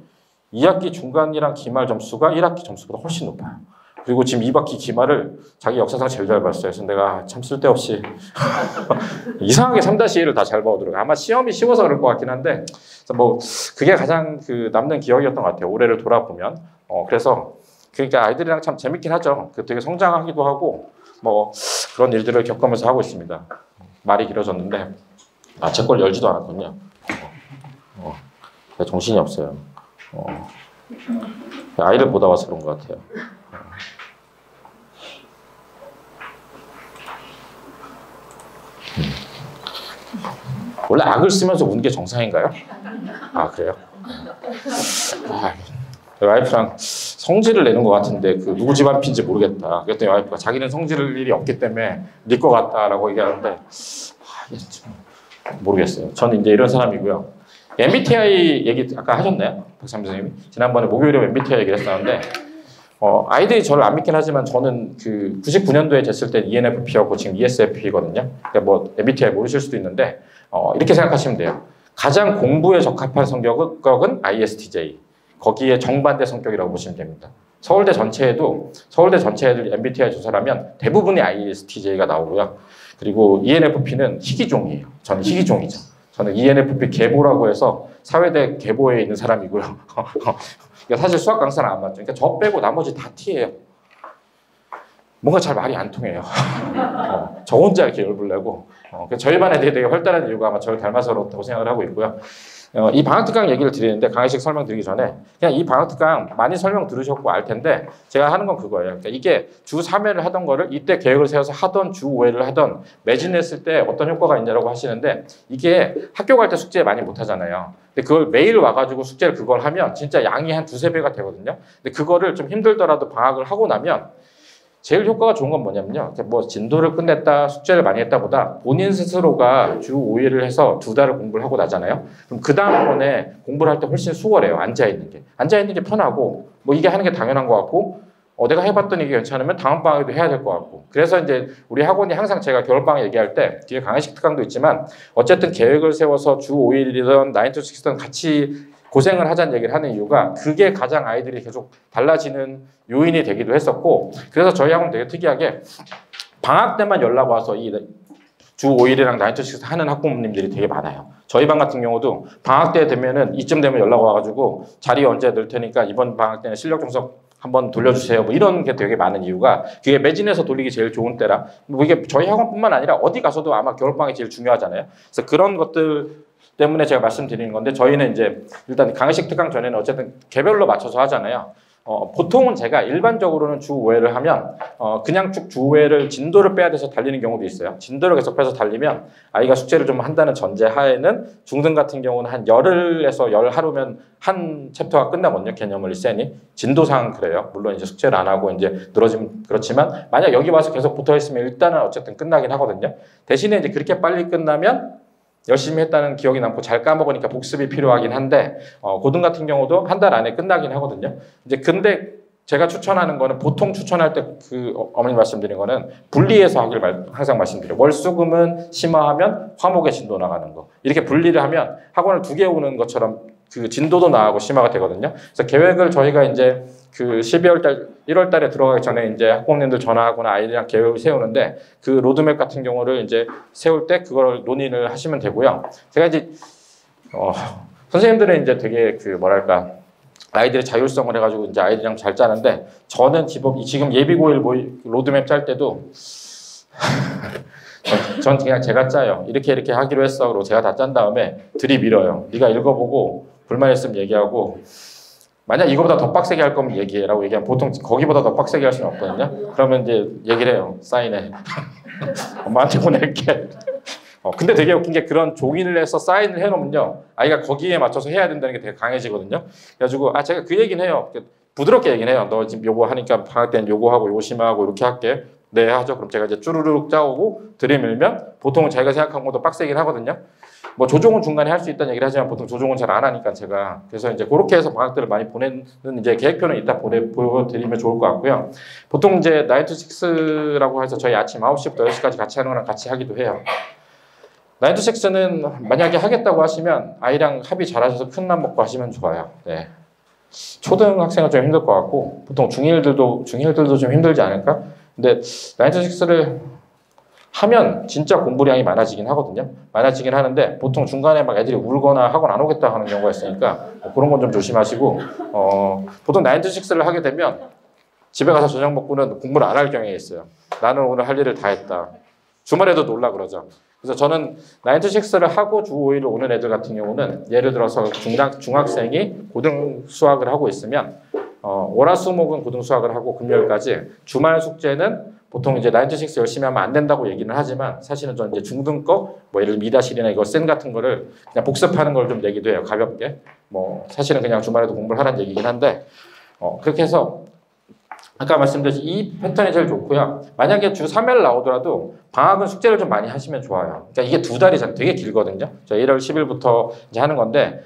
2학기 중간이랑 기말 점수가 1학기 점수보다 훨씬 높아요. 그리고 지금 2학기 기말을 자기 역사상 제일 잘 봤어요. 그래서 내가 참 쓸데없이 이상하게 3-1을 다 잘 봐오더라고요. 아마 시험이 쉬워서 그럴 것 같긴 한데 그래서 뭐 그게 가장 남는 기억이었던 것 같아요. 올해를 돌아보면. 그래서 그러니까 아이들이랑 참 재밌긴 하죠. 되게 성장하기도 하고 뭐 그런 일들을 겪으면서 하고 있습니다. 말이 길어졌는데 제 걸 열지도 않았군요. 정신이 없어요. 아이를 보다 와서 그런 것 같아요. 원래 악을 쓰면서 우는 게 정상인가요? 그래요? 와이프랑 성질을 내는 것 같은데 누구 집안 피인지 모르겠다. 그랬더니 와이프가 자기는 성질을 일이 없기 때문에 낼 것 같다라고 얘기하는데 모르겠어요. 저는 이제 이런 사람이고요. MBTI 얘기 아까 하셨나요? 박상민 선생님이? 지난번에 목요일에 MBTI 얘기를 했었는데 아이들이 저를 안 믿긴 하지만 저는 그 99년도에 쟀을 때 ENFP였고 지금 ESFP거든요. 그러니까 뭐 MBTI 모르실 수도 있는데 이렇게 생각하시면 돼요. 가장 공부에 적합한 성격은 ISTJ. 거기에 정반대 성격이라고 보시면 됩니다. 서울대 전체 애들 MBTI 조사를 하면 대부분이 ISTJ가 나오고요. 그리고 ENFP는 희귀종이에요. 저는 희귀종이죠. 저는 ENFP 계보라고 해서 사회대 계보에 있는 사람이고요. 사실 수학 강사는 안 맞죠. 그러니까 저 빼고 나머지 다 T예요. 뭔가 잘 말이 안 통해요. 저 혼자 이렇게 열불 내고 저희 반 애들이 되게 활달한 이유가 아마 저를 닮아서 그렇다고 생각을 하고 있고요. 이 방학특강 얘기를 드리는데 강의식 설명드리기 전에 그냥 이 방학특강 많이 설명 들으셨고 알 텐데 제가 하는 건 그거예요. 그러니까 이게 주 3회를 하던 거를 이때 계획을 세워서 하던 주 5회를 하던 매진했을 때 어떤 효과가 있냐라고 하시는데 이게 학교 갈 때 숙제 많이 못 하잖아요. 근데 그걸 매일 와가지고 숙제를 그걸 하면 진짜 양이 한 두세 배가 되거든요. 근데 그거를 좀 힘들더라도 방학을 하고 나면 제일 효과가 좋은 건 뭐냐면요. 뭐 진도를 끝냈다, 숙제를 많이 했다 보다 본인 스스로가 주 5일을 해서 2달을 공부를 하고 나잖아요. 그럼 그 다음번에 공부를 할 때 훨씬 수월해요. 앉아있는 게. 앉아있는 게 편하고 뭐 이게 하는 게 당연한 것 같고 내가 해봤더니 이게 괜찮으면 다음 방학에도 해야 될 것 같고 그래서 이제 우리 학원이 항상 제가 겨울방학 얘기할 때 뒤에 강의식 특강도 있지만 어쨌든 계획을 세워서 주 5일이든 9 to 6든 같이 고생을 하자는 얘기를 하는 이유가 그게 가장 아이들이 계속 달라지는 요인이 되기도 했었고 그래서 저희 학원 되게 특이하게 방학 때만 연락 와서 이 주 5일이랑 9 to 6 하는 학부모님들이 되게 많아요. 저희 반 같은 경우도 방학 때 되면은 이쯤 되면 연락 와가지고 자리 언제 넣을 테니까 이번 방학 때는 실력 정석 한번 돌려주세요. 뭐 이런 게 되게 많은 이유가 그게 매진해서 돌리기 제일 좋은 때라 뭐 이게 저희 학원뿐만 아니라 어디 가서도 아마 겨울방학이 제일 중요하잖아요. 그래서 그런 것들 때문에 제가 말씀드리는 건데 저희는 이제 일단 강의식 특강 전에는 어쨌든 개별로 맞춰서 하잖아요. 보통은 제가 일반적으로는 주 5회를 하면 그냥 쭉 주 5회를 진도를 빼야 돼서 달리는 경우도 있어요. 진도를 계속 빼서 달리면 아이가 숙제를 좀 한다는 전제 하에는 중등 같은 경우는 한 열흘에서 열하루면 한 챕터가 끝나거든요. 개념을 세니 진도상 그래요. 물론 이제 숙제를 안 하고 이제 늘어지면 그렇지만 만약 여기 와서 계속 붙어 있으면 일단은 어쨌든 끝나긴 하거든요. 대신에 이제 그렇게 빨리 끝나면 열심히 했다는 기억이 남고 잘 까먹으니까 복습이 필요하긴 한데 고등 같은 경우도 한 달 안에 끝나긴 하거든요. 이제 근데 제가 추천하는 거는 보통 추천할 때 그 어머니 말씀드린 거는 분리해서 하기를 항상 말씀드려요. 월수금은 심화하면 화목의 진도 나가는 거 이렇게 분리를 하면 학원을 2개 오는 것처럼 그 진도도 나가고 심화가 되거든요. 그래서 계획을 저희가 이제 그 12월 달, 1월 달에 들어가기 전에 이제 학부모님들 전화하거나 아이들이랑 계획을 세우는데 그 로드맵 같은 경우를 이제 세울 때 그걸 논의를 하시면 되고요. 제가 이제, 선생님들은 이제 되게 그 뭐랄까, 아이들의 자율성을 해가지고 이제 아이들이랑 잘 짜는데 저는 지금 예비고일 로드맵 짤 때도 전 그냥 제가 짜요. 이렇게 하기로 했어. 그리고 제가 다 짠 다음에 들이밀어요. 네가 읽어보고 불만 있으면 얘기하고 만약 이거보다 더 빡세게 할 거면 얘기해라고 얘기하면 보통 거기보다 더 빡세게 할 수는 없거든요. 그러면 이제 얘기를 해요. 사인해. 엄마한테 보낼게. 근데 되게 웃긴 게 그런 종이를 해서 사인을 해놓으면요. 아이가 거기에 맞춰서 해야 된다는 게 되게 강해지거든요. 그래가지고 제가 그 얘기는 해요. 부드럽게 얘기는 해요. 너 지금 요거 하니까 방학 때는 요거 하고 요거 심하고 이렇게 할게. 네 하죠. 그럼 제가 이제 쭈르륵 짜오고 들이밀면 보통은 자기가 생각한 것보다 빡세긴 하거든요. 뭐 조종은 중간에 할 수 있다는 얘기를 하지만 보통 조종은 잘 안 하니까 제가 그래서 이제 그렇게 해서 방학들을 많이 보내는 이제 계획표는 이따 보여드리면 좋을 것 같고요. 보통 이제 9 to 6라고 해서 저희 아침 9시부터 10시까지 같이 하는 거랑 같이 하기도 해요. 9 to 6는 만약에 하겠다고 하시면 아이랑 합의 잘 하셔서 큰 맘 먹고 하시면 좋아요. 네. 초등학생은 좀 힘들 것 같고 보통 중1들도 좀 힘들지 않을까? 근데 9 to 6를 하면 진짜 공부량이 많아지긴 하거든요. 많아지긴 하는데 보통 중간에 막 애들이 울거나 학원 안 오겠다 하는 경우가 있으니까 그런 건 좀 조심하시고 보통 9 to 6를 하게 되면 집에 가서 저녁 먹고는 공부를 안 할 경향이 있어요. 나는 오늘 할 일을 다 했다. 주말에도 놀라 그러죠. 그래서 저는 9 to 6를 하고 주 5일을 오는 애들 같은 경우는 예를 들어서 중학생이 고등 수학을 하고 있으면 월화수목은 고등 수학을 하고 금요일까지 주말 숙제는 보통 이제 9 to 6 열심히 하면 안 된다고 얘기는 하지만 사실은 저는 이제 중등 거 뭐 예를 들어 미다실이나 이거 센 같은 거를 그냥 복습하는 걸 좀 내기도 해요. 가볍게. 뭐 사실은 그냥 주말에도 공부를 하라는 얘기긴 한데 그렇게 해서 아까 말씀드린 이 패턴이 제일 좋고요. 만약에 주 3일 나오더라도 방학은 숙제를 좀 많이 하시면 좋아요. 그러니까 이게 2달이잖아요. 되게 길거든요. 저 1월 10일부터 이제 하는 건데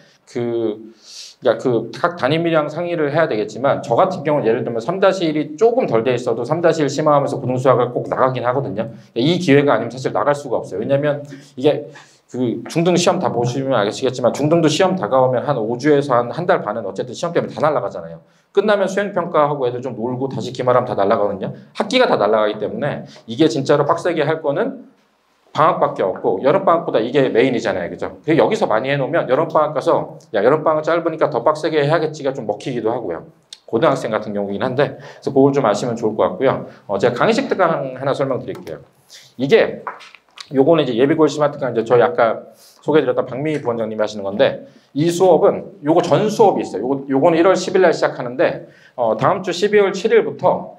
각 담임이랑 상의를 해야 되겠지만 저 같은 경우는 예를 들면 3-1이 조금 덜 돼 있어도 3-1 심화하면서 고등수학을 꼭 나가긴 하거든요. 이 기회가 아니면 사실 나갈 수가 없어요. 왜냐면 이게 그 중등 시험 다 보시면 아시겠지만 중등도 시험 다가오면 한 5주에서 한 달 반은 어쨌든 시험 때문에 다 날아가잖아요. 끝나면 수행평가하고 애들 좀 놀고 다시 기말하면 다 날아가거든요. 학기가 다 날아가기 때문에 이게 진짜로 빡세게 할 거는 방학밖에 없고 여름방학보다 이게 메인이잖아요. 그죠? 여기서 많이 해놓으면 여름방학 가서 야 여름방학 짧으니까 더 빡세게 해야겠지가 좀 먹히기도 하고요. 고등학생 같은 경우긴 한데 그래서 그걸 좀 아시면 좋을 것 같고요. 제가 강의식 특강 하나 설명드릴게요. 이게 요거는 이제 예비고일 심화 특강 이제 저희 아까 소개해드렸던 박미희 부원장님이 하시는 건데 이 수업은 요거 전 수업이 있어요. 요거는 1월 10일 날 시작하는데 다음 주 12월 7일부터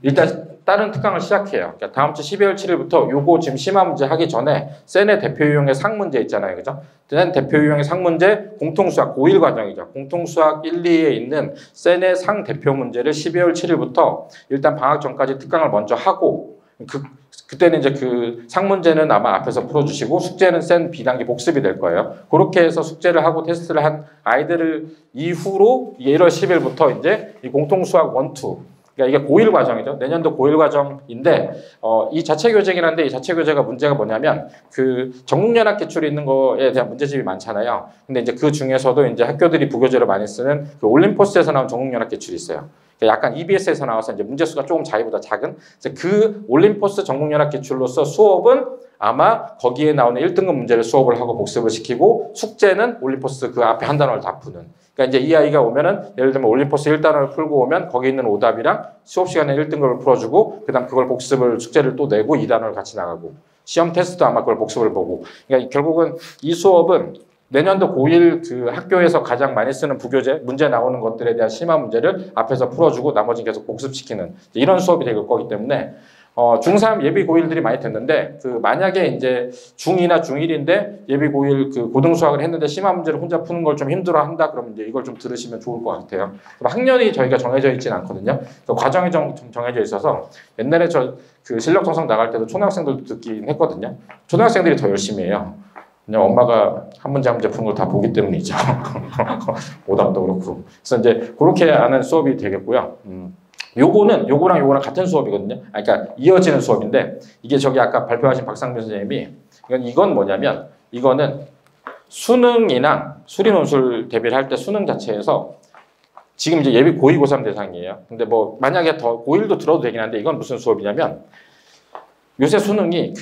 일단 다른 특강을 시작해요. 그러니까 다음 주 12월 7일부터 요거 지금 심화 문제 하기 전에 세네 대표 유형의 상문제 있잖아요. 그죠? 세네 대표 유형의 상문제 공통수학 고1 과정이죠. 공통수학 1, 2에 있는 세네 상 대표 문제를 12월 7일부터 일단 방학 전까지 특강을 먼저 하고 그때는 이제 그 상문제는 아마 앞에서 풀어주시고 숙제는 센 B단계 복습이 될 거예요. 그렇게 해서 숙제를 하고 테스트를 한 아이들을 이후로 1월 10일부터 이제 이 공통수학 1, 2 그러니까 이게 고1 과정이죠. 내년도 고1 과정인데 이 자체 교재긴 한데 이 자체 교재가 문제가 뭐냐면 그 전국연합 기출이 있는 거에 대한 문제집이 많잖아요. 근데 이제 그 중에서도 이제 학교들이 부교재로 많이 쓰는 그 올림포스에서 나온 전국연합 기출이 있어요. 약간 EBS에서 나와서 이제 문제수가 조금 자기보다 작은 그 올림포스 전국연합 기출로서 수업은 아마 거기에 나오는 1등급 문제를 수업을 하고 복습을 시키고 숙제는 올림포스 그 앞에 한 단원을 다 푸는. 그러니까 이제 이 아이가 오면은 예를 들면 올림포스 1단원을 풀고 오면 거기 있는 오답이랑 수업 시간에 1등급을 풀어주고 그다음 그걸 복습을 숙제를 또 내고 2단원을 같이 나가고 시험 테스트도 아마 그걸 복습을 보고. 그러니까 결국은 이 수업은 내년도 고1 그 학교에서 가장 많이 쓰는 부교재 문제 나오는 것들에 대한 심화 문제를 앞에서 풀어주고 나머지는 계속 복습시키는 이런 수업이 될 거기 때문에 중3 예비 고1들이 많이 됐는데 만약에 이제 중2나 중1인데 예비 고1 그 고등수학을 했는데 심화 문제를 혼자 푸는 걸 좀 힘들어한다 그러면 이제 이걸 좀 들으시면 좋을 것 같아요. 학년이 저희가 정해져 있지는 않거든요. 과정이 정해져 있어서 옛날에 그 실력 정상 나갈 때도 초등학생들도 듣긴 했거든요. 초등학생들이 더 열심히 해요. 그냥 엄마가 한 문제 한 문제 푸는 걸 다 보기 때문이죠. 오답도 그렇고. 그래서 이제 그렇게 하는 수업이 되겠고요. 요거랑 같은 수업이거든요. 그러니까 이어지는 수업인데 이게 저기 아까 발표하신 박상민 선생님이 이건 뭐냐면 이거는 수능이랑 수리논술 대비를 할 때 수능 자체에서 지금 이제 예비 고2 고3 대상이에요. 근데 뭐 만약에 더 고1도 들어도 되긴 한데 이건 무슨 수업이냐면 요새 수능이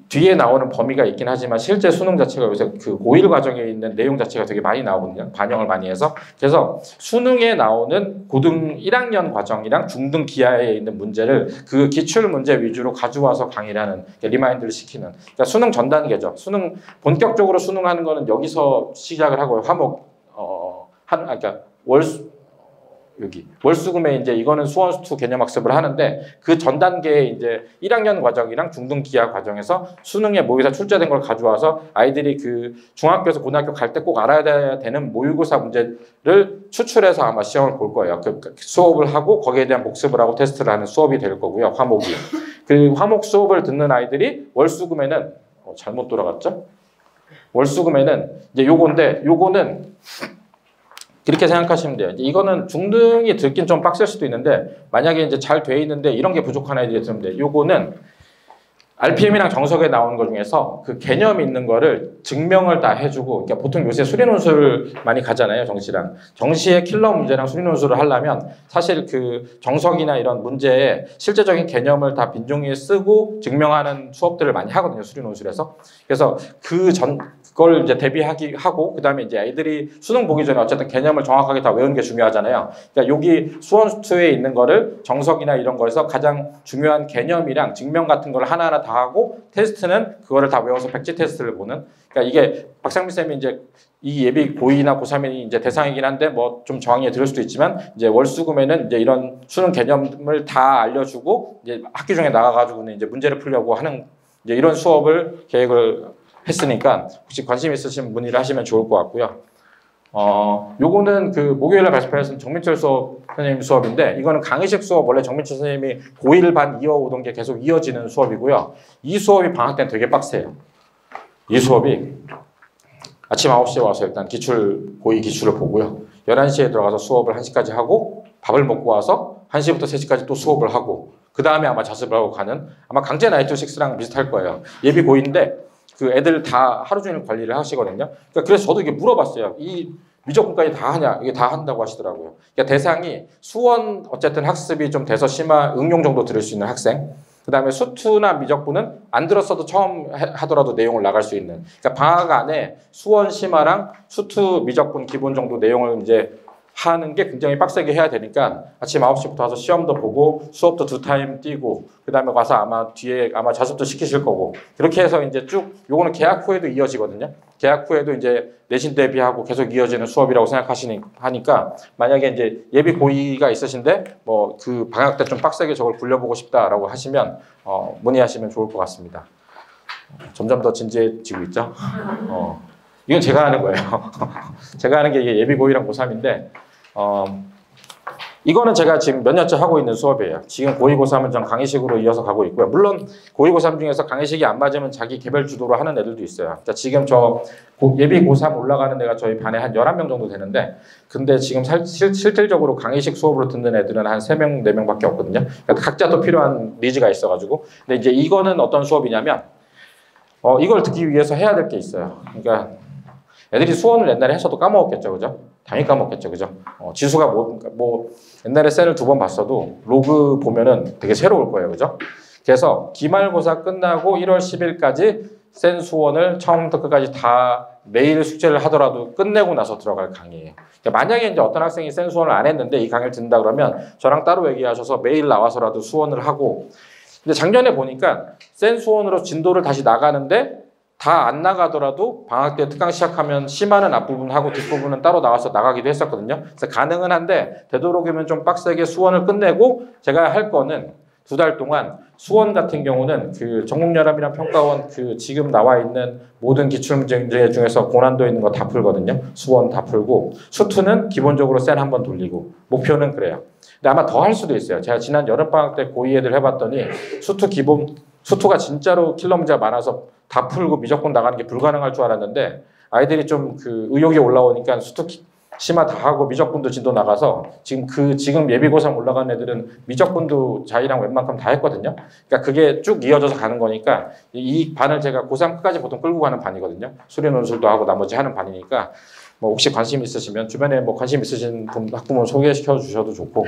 뒤에 나오는 범위가 있긴 하지만 실제 수능 자체가 요새 그 고1 과정에 있는 내용 자체가 되게 많이 나오거든요. 반영을 많이 해서. 그래서 수능에 나오는 고등 1학년 과정이랑 중등 기하에 있는 문제를 그 기출 문제 위주로 가져와서 강의를 하는, 리마인드를 시키는. 그러니까 수능 전 단계죠. 본격적으로 수능하는 거는 여기서 시작을 하고 화목, 그러니까 월수금에 이제 이거는 수원수 개념 학습을 하는데 그 전 단계에 이제 1학년 과정이랑 중등 기하 과정에서 수능에 모의고사 출제된 걸 가져와서 아이들이 그 중학교에서 고등학교 갈 때 꼭 알아야 되는 모의고사 문제를 추출해서 아마 시험을 볼 거예요. 그 수업을 하고 거기에 대한 복습을 하고 테스트를 하는 수업이 될 거고요. 화목이. 그 화목 수업을 듣는 아이들이 월수금에는 잘못 돌아갔죠? 월수금에는 이제 요거는 그렇게 생각하시면 돼요. 이거는 중등이 듣긴 좀 빡셀 수도 있는데 만약에 이제 잘 돼 있는데 이런 게 부족한 아이들이 있으면 돼요. 요거는 RPM이랑 정석에 나오는 것 중에서 그 개념 있는 거를 증명을 다 해주고, 그러니까 보통 요새 수리논술 많이 가잖아요, 정시랑. 정시의 킬러 문제랑 수리논술을 하려면 사실 그 정석이나 이런 문제에 실제적인 개념을 다 빈종이에 쓰고 증명하는 수업들을 많이 하거든요, 수리논술에서. 그래서 그걸 이제 대비하고, 그 다음에 이제 아이들이 수능 보기 전에 어쨌든 개념을 정확하게 다 외우는 게 중요하잖아요. 그러니까 여기 수원수투에 있는 거를 정석이나 이런 거에서 가장 중요한 개념이랑 증명 같은 걸 하나하나 다 하고, 테스트는 그거를 다 외워서 백지 테스트를 보는. 그러니까 이게 박상민 쌤이 이제 이 예비 고2나 고3이 이제 대상이긴 한데 뭐 좀 저항이 들을 수도 있지만, 이제 월수금에는 이제 이런 수능 개념을 다 알려주고 이제 학기 중에 나가가지고는 이제 문제를 풀려고 하는 이제 이런 수업을 계획을 했으니까 혹시 관심 있으신 문의를 하시면 좋을 것 같고요. 요거는 그 목요일에 발표했던 정민철 선생님 수업인데, 이거는 강의식 수업, 원래 정민철 선생님이 고1 반 이어오던 게 계속 이어지는 수업이고요. 이 수업이 방학 때는 되게 빡세요. 이 수업이 아침 9시에 와서 일단 고2 기출을 보고요. 11시에 들어가서 수업을 1시까지 하고, 밥을 먹고 와서 1시부터 3시까지 또 수업을 하고, 그 다음에 아마 자습을 하고 가는, 아마 강제 나이트 6랑 비슷할 거예요. 예비 고2인데 그 애들 다 하루 종일 관리를 하시거든요. 그러니까 그래서 저도 이게 물어봤어요. 이 미적분까지 다 하냐? 이게 다 한다고 하시더라고요. 그러니까 대상이 수원 어쨌든 학습이 좀 돼서 심한 응용 정도 들을 수 있는 학생, 그 다음에 수투나 미적분은 안 들었어도 처음 하더라도 내용을 나갈 수 있는, 그러니까 방학 안에 수원 심화랑 수투 미적분 기본 정도 내용을 이제 하는 게 굉장히 빡세게 해야 되니까 아침 9시부터 와서 시험도 보고 수업도 2타임 뛰고, 그 다음에 와서 아마 뒤에 아마 자습도 시키실 거고, 그렇게 해서 이제 쭉, 요거는 개학 후에도 이어지거든요. 개학 후에도 이제 내신 대비하고 계속 이어지는 수업이라고 하니까 만약에 이제 예비 고2가 있으신데 뭐 그 방학 때 좀 빡세게 저걸 굴려보고 싶다라고 하시면 문의하시면 좋을 것 같습니다. 점점 더 진지해지고 있죠. 이건 제가 하는 거예요. 제가 하는 게 이게 예비 고2랑 고3인데, 이거는 제가 지금 몇 년째 하고 있는 수업이에요. 지금 고2, 고3은 전 강의식으로 이어서 가고 있고요. 물론 고2, 고3 중에서 강의식이 안 맞으면 자기 개별 주도로 하는 애들도 있어요. 그러니까 지금 저 예비 고3 올라가는 애가 저희 반에 한 11명 정도 되는데, 근데 지금 실질적으로 강의식 수업으로 듣는 애들은 한 3명, 4명밖에 없거든요. 그러니까 각자 또 필요한 니즈가 있어가지고. 근데 이제 이거는 어떤 수업이냐면, 이걸 듣기 위해서 해야 될 게 있어요. 그러니까 애들이 수원을 옛날에 했어도 까먹었겠죠, 그죠? 당연히 까먹겠죠, 그죠? 지수가 뭐 옛날에 셀을 2번 봤어도 로그 보면은 되게 새로울 거예요, 그죠? 그래서 기말고사 끝나고 1월 10일까지 센 수원을 처음부터 끝까지 다 매일 숙제를 하더라도 끝내고 나서 들어갈 강의예요. 그러니까 만약에 이제 어떤 학생이 센 수원을 안 했는데 이 강의를 듣는다 그러면 저랑 따로 얘기하셔서 매일 나와서라도 수원을 하고, 근데 작년에 보니까 센 수원으로 진도를 다시 나가는데 다 안 나가더라도 방학 때 특강 시작하면 심화는 앞부분 하고 뒷부분은 따로 나와서 나가기도 했었거든요. 그래서 가능은 한데 되도록이면 좀 빡세게 수원을 끝내고, 제가 할 거는 2달 동안 수원 같은 경우는 그 전국연합이랑 평가원 그 지금 나와 있는 모든 기출문제 중에서 고난도 있는 거 다 풀거든요. 수원 다 풀고, 수투는 기본적으로 센 한번 돌리고, 목표는 그래요. 근데 아마 더 할 수도 있어요. 제가 지난 여름방학 때 고2 애들 해봤더니 수투가 진짜로 킬러 문제가 많아서 다 풀고 미적분 나가는 게 불가능할 줄 알았는데, 아이들이 좀 그 의욕이 올라오니까 수투 심화 다 하고 미적분도 진도 나가서 지금 예비고3 올라간 애들은 미적분도 자기랑 웬만큼 다 했거든요. 그러니까 그게 쭉 이어져서 가는 거니까 이 반을 제가 고3 끝까지 보통 끌고 가는 반이거든요. 수리 논술도 하고 나머지 하는 반이니까 뭐 혹시 관심 있으시면 주변에 뭐 관심 있으신 학부모 소개시켜 주셔도 좋고,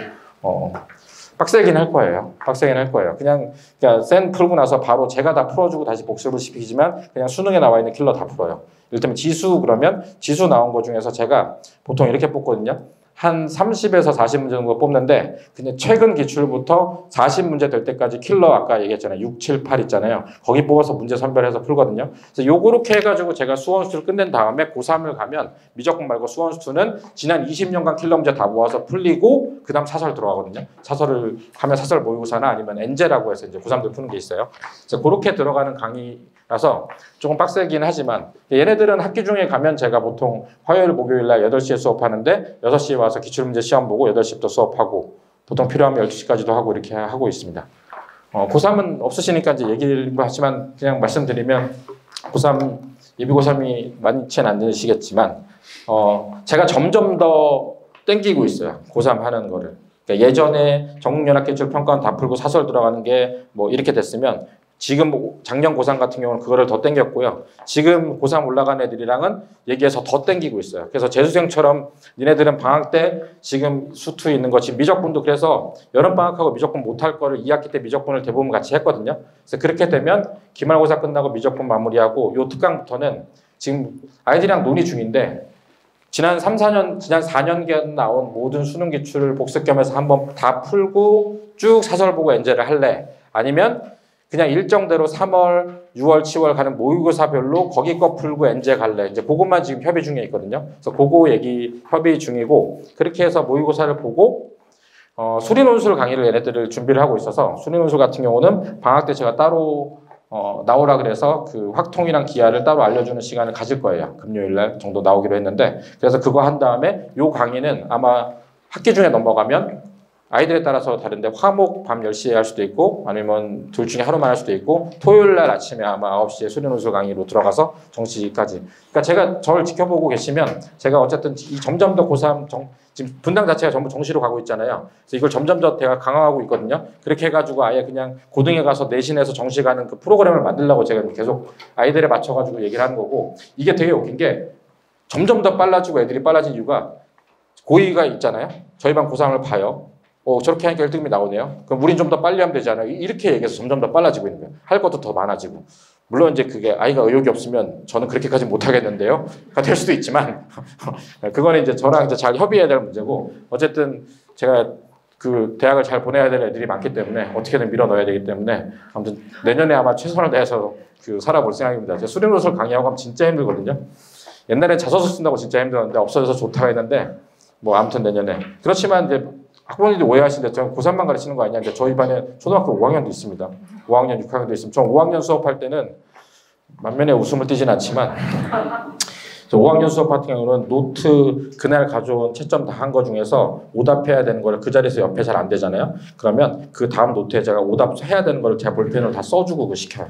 빡세긴 할 거예요. 빡세긴 할 거예요. 그러니까 센 풀고 나서 바로 제가 다 풀어주고 다시 복습을 시키지만 그냥 수능에 나와 있는 킬러 다 풀어요. 이를테면 지수 그러면 지수 나온 거 중에서 제가 보통 이렇게 뽑거든요. 한 30에서 40문제 정도 뽑는데, 그냥 최근 기출부터 40문제 될 때까지 킬러 아까 얘기했잖아요. 6, 7, 8 있잖아요. 거기 뽑아서 문제 선별해서 풀거든요. 그래서 요렇게 해가지고 제가 수원수를 끝낸 다음에 고3을 가면 미적분 말고 수원수는 지난 20년간 킬러 문제 다 모아서 풀리고 그 다음 사설 들어가거든요. 사설을 하면 사설 모의고사나 아니면 엔제라고 해서 이제 고3들 푸는 게 있어요. 그래서 그렇게 들어가는 강의라서 조금 빡세긴 하지만, 얘네들은 학기 중에 가면 제가 보통 화요일, 목요일 날 8시에 수업하는데 6시에 와서 기출문제 시험 보고 8시부터 수업하고, 보통 필요하면 12시까지도 하고 이렇게 하고 있습니다. 고3은 없으시니까 이제 얘기를 하지만 그냥 말씀드리면, 고3, 예비 고3이 많지는 않으시겠지만, 제가 점점 더 땡기고 있어요. 고3 하는 거를. 그러니까 예전에 전국연합기출 평가원 다 풀고 사설 들어가는 게 뭐 이렇게 됐으면, 지금 작년 고3 같은 경우는 그거를 더 땡겼고요. 지금 고3 올라간 애들이랑은 얘기해서 더 땡기고 있어요. 그래서 재수생처럼 니네들은 방학 때 지금 수투 있는 거, 지금 미적분도 그래서 여름방학하고 미적분 못할 거를 2학기 때 미적분을 대부분 같이 했거든요. 그래서 그렇게 되면 기말고사 끝나고 미적분 마무리하고 요 특강부터는 지금 아이들이랑 논의 중인데, 지난 4년간 나온 모든 수능 기출을 복습 겸해서 한번 다 풀고 쭉 사설 보고 엔제를 할래? 아니면 그냥 일정대로 3월, 6월, 7월 가는 모의고사별로 거기 거 풀고 엔제 갈래? 이제 그것만 지금 협의 중에 있거든요. 그래서 그거 협의 중이고, 그렇게 해서 모의고사를 보고, 수리논술 강의를 얘네들을 준비를 하고 있어서, 수리논술 같은 경우는 방학 때 제가 따로 나오라 그래서 그 확통이랑 기하를 따로 알려주는 시간을 가질 거예요. 금요일 날 정도 나오기로 했는데, 그래서 그거 한 다음에 요 강의는 아마 학기 중에 넘어가면 아이들에 따라서 다른데 화목 밤 10시에 할 수도 있고 아니면 둘 중에 하루만 할 수도 있고 토요일 날 아침에 아마 9시에 수련호술 강의로 들어가서 정시까지. 그러니까 제가 저를 지켜보고 계시면 제가 어쨌든 이 점점 더 고3 지금 분당 자체가 전부 정시로 가고 있잖아요. 그래서 이걸 점점 더 제가 강화하고 있거든요. 그렇게 해가지고 아예 그냥 고등에 가서 내신해서 정시 가는 그 프로그램을 만들려고 제가 계속 아이들에 맞춰가지고 얘기를 하는 거고, 이게 되게 웃긴 게 점점 더 빨라지고 애들이 빨라진 이유가 고2가 있잖아요. 저희 반 고3을 봐요. 저렇게 하니까 1등급이 나오네요. 그럼 우린 좀 더 빨리 하면 되잖아요. 이렇게 얘기해서 점점 더 빨라지고 있는 거예요. 할 것도 더 많아지고. 물론 이제 그게 아이가 의욕이 없으면 저는 그렇게까지 못하겠는데요. 될 수도 있지만 그거는 이제 저랑 이제 잘 협의해야 될 문제고, 어쨌든 제가 그 대학을 잘 보내야 될 애들이 많기 때문에 어떻게든 밀어 넣어야 되기 때문에 아무튼 내년에 아마 최선을 다해서 그 살아볼 생각입니다. 제가 수련노술 강의하고 하면 진짜 힘들거든요. 옛날에 자소서 쓴다고 진짜 힘들었는데 없어져서 좋다고 했는데 뭐 아무튼 내년에. 그렇지만 이제 학부모님들 오해하시는데 저는 고3만 가르치는 거 아니냐. 이제 저희 반에 초등학교 5학년도 있습니다. 5학년, 6학년도 있으면 전 5학년 수업할 때는 만면에 웃음을 띠진 않지만 5학년 수업 같은 경우는 노트 그날 가져온 채점 다 한 거 중에서 오답해야 되는 거를 그 자리에서 옆에 잘 안 되잖아요. 그러면 그 다음 노트에 제가 오답해야 되는 거를 제가 볼펜으로 다 써주고 그 시켜요.